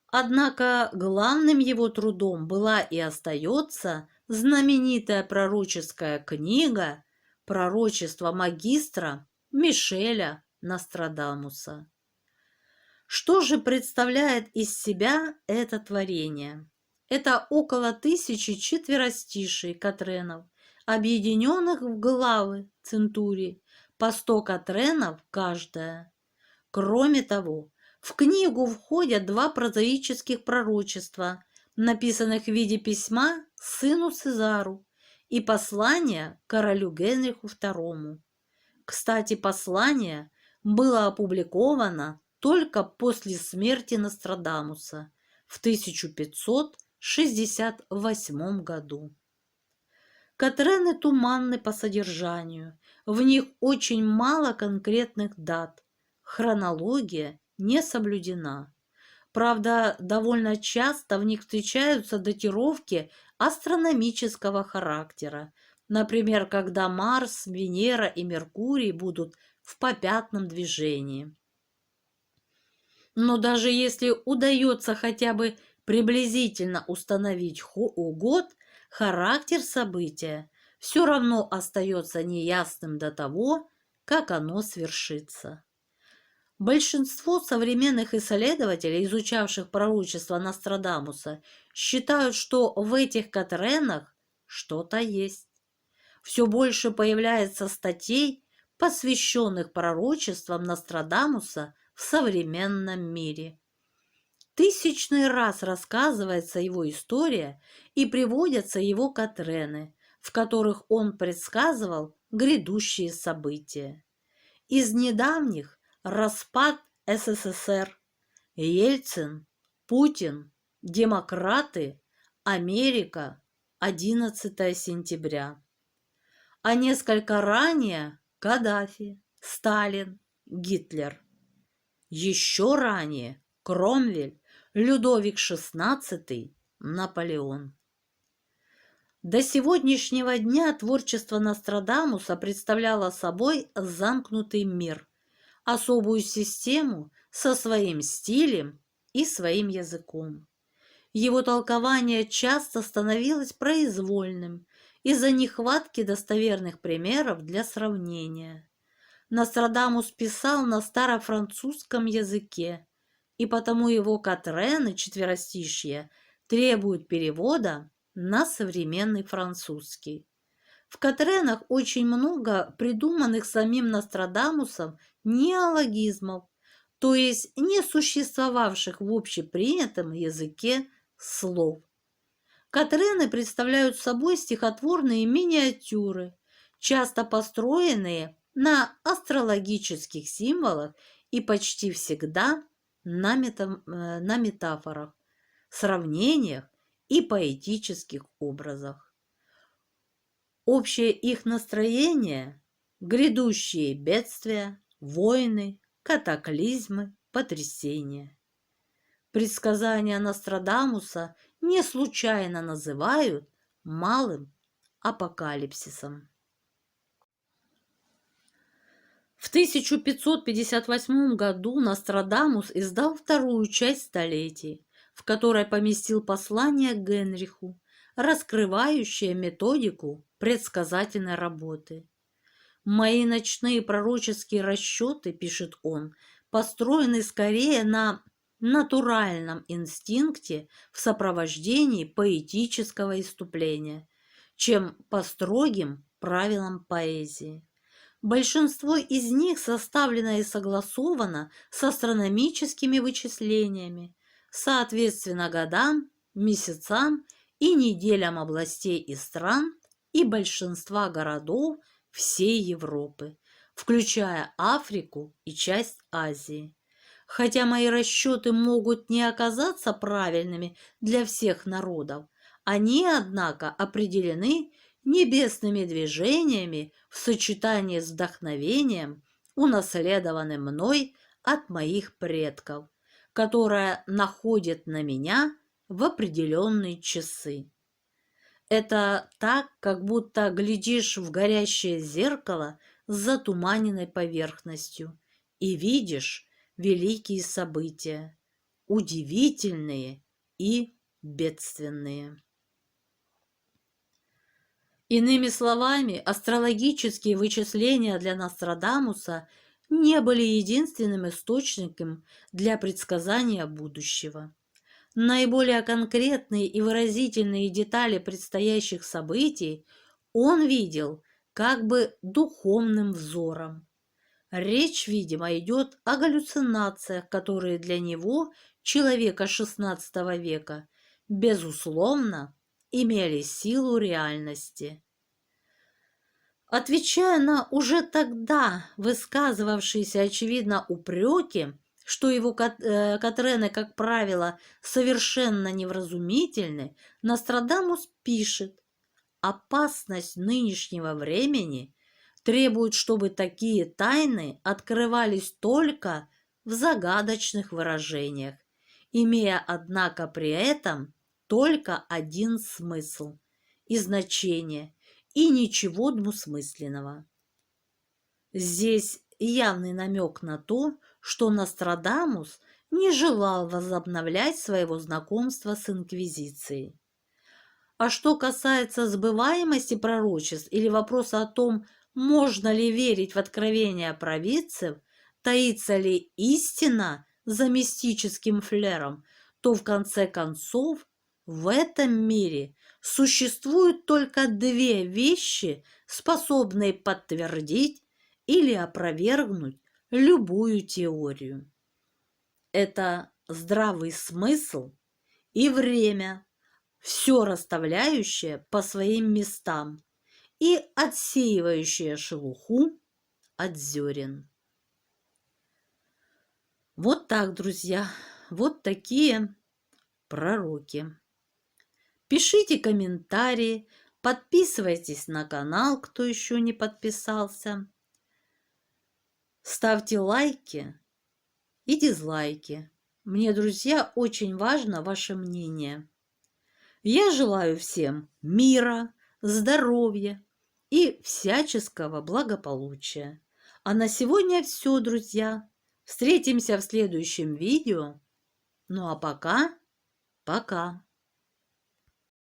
Однако главным его трудом была и остается знаменитая пророческая книга «Пророчество магистра» Мишеля Нострадамуса. Что же представляет из себя это творение? Это около 1000 четверостишей катренов, объединенных в главы центурии, по 100 катренов каждая. Кроме того, в книгу входят 2 прозаических пророчества, написанных в виде письма сыну Цезару и послания королю Генриху II. Кстати, послание было опубликовано только после смерти Нострадамуса в 1568 году. Катрены туманны по содержанию, в них очень мало конкретных дат, хронология не соблюдена. Правда, довольно часто в них встречаются датировки астрономического характера, например, когда Марс, Венера и Меркурий будут в попятном движении. Но даже если удается хотя бы приблизительно установить год, характер события все равно остается неясным до того, как оно свершится. Большинство современных исследователей, изучавших пророчество Нострадамуса, считают, что в этих катренах что-то есть. Все больше появляется статей, посвященных пророчествам Нострадамуса в современном мире. Тысячный раз рассказывается его история и приводятся его катрены, в которых он предсказывал грядущие события. Из недавних распад СССР, Ельцин, Путин, демократы, Америка, 11 сентября. А несколько ранее Каддафи, Сталин, Гитлер. Еще ранее Кромвель, Людовик XVI, Наполеон. До сегодняшнего дня творчество Нострадамуса представляло собой замкнутый мир, особую систему со своим стилем и своим языком. Его толкование часто становилось произвольным из-за нехватки достоверных примеров для сравнения. Нострадамус писал на старофранцузском языке, и потому его катрены четверостишья требуют перевода на современный французский. В катренах очень много придуманных самим Нострадамусом неологизмов, то есть не существовавших в общепринятом языке слов. Катрены представляют собой стихотворные миниатюры, часто построенные на астрологических символах и почти всегда на метафорах, сравнениях и поэтических образах. Общее их настроение – грядущие бедствия, войны, катаклизмы, потрясения. Предсказания Нострадамуса не случайно называют малым апокалипсисом. В 1558 году Нострадамус издал вторую часть «Столетий», в которой поместил послание к Генриху, раскрывающее методику предсказательной работы. «Мои ночные пророческие расчеты, — пишет он, — построены скорее на натуральном инстинкте в сопровождении поэтического исступления, чем по строгим правилам поэзии. Большинство из них составлено и согласовано с астрономическими вычислениями, соответственно годам, месяцам и неделям областей и стран и большинства городов всей Европы, включая Африку и часть Азии. Хотя мои расчеты могут не оказаться правильными для всех народов, они, однако, определены небесными движениями в сочетании с вдохновением, унаследованным мной от моих предков, которое находит на меня в определенные часы. Это так, как будто глядишь в горящее зеркало с затуманенной поверхностью и видишь великие события, удивительные и бедственные. Иными словами, астрологические вычисления для Нострадамуса не были единственным источником для предсказания будущего. Наиболее конкретные и выразительные детали предстоящих событий он видел как бы духовным взором. Речь, видимо, идет о галлюцинациях, которые для него, человека XVI века, безусловно, имели силу реальности. Отвечая на уже тогда высказывавшиеся, очевидно, упреки, что его Катрены, как правило, совершенно невразумительны, Нострадамус пишет: «Опасность нынешнего времени требует, чтобы такие тайны открывались только в загадочных выражениях, имея, однако, при этом только один смысл и значение, и ничего двусмысленного». Здесь явный намек на то, что Нострадамус не желал возобновлять своего знакомства с Инквизицией. А что касается сбываемости пророчеств или вопроса о том, можно ли верить в откровения провидцев, таится ли истина за мистическим флером, то в конце концов в этом мире существуют только две вещи, способные подтвердить или опровергнуть любую теорию. Это здравый смысл и время, все расставляющее по своим местам и отсеивающее шелуху от зерен. Вот так, друзья, вот такие пророки. Пишите комментарии, подписывайтесь на канал, кто еще не подписался. Ставьте лайки и дизлайки. Мне, друзья, очень важно ваше мнение. Я желаю всем мира, здоровья и всяческого благополучия. А на сегодня все, друзья. Встретимся в следующем видео. Ну а пока, пока.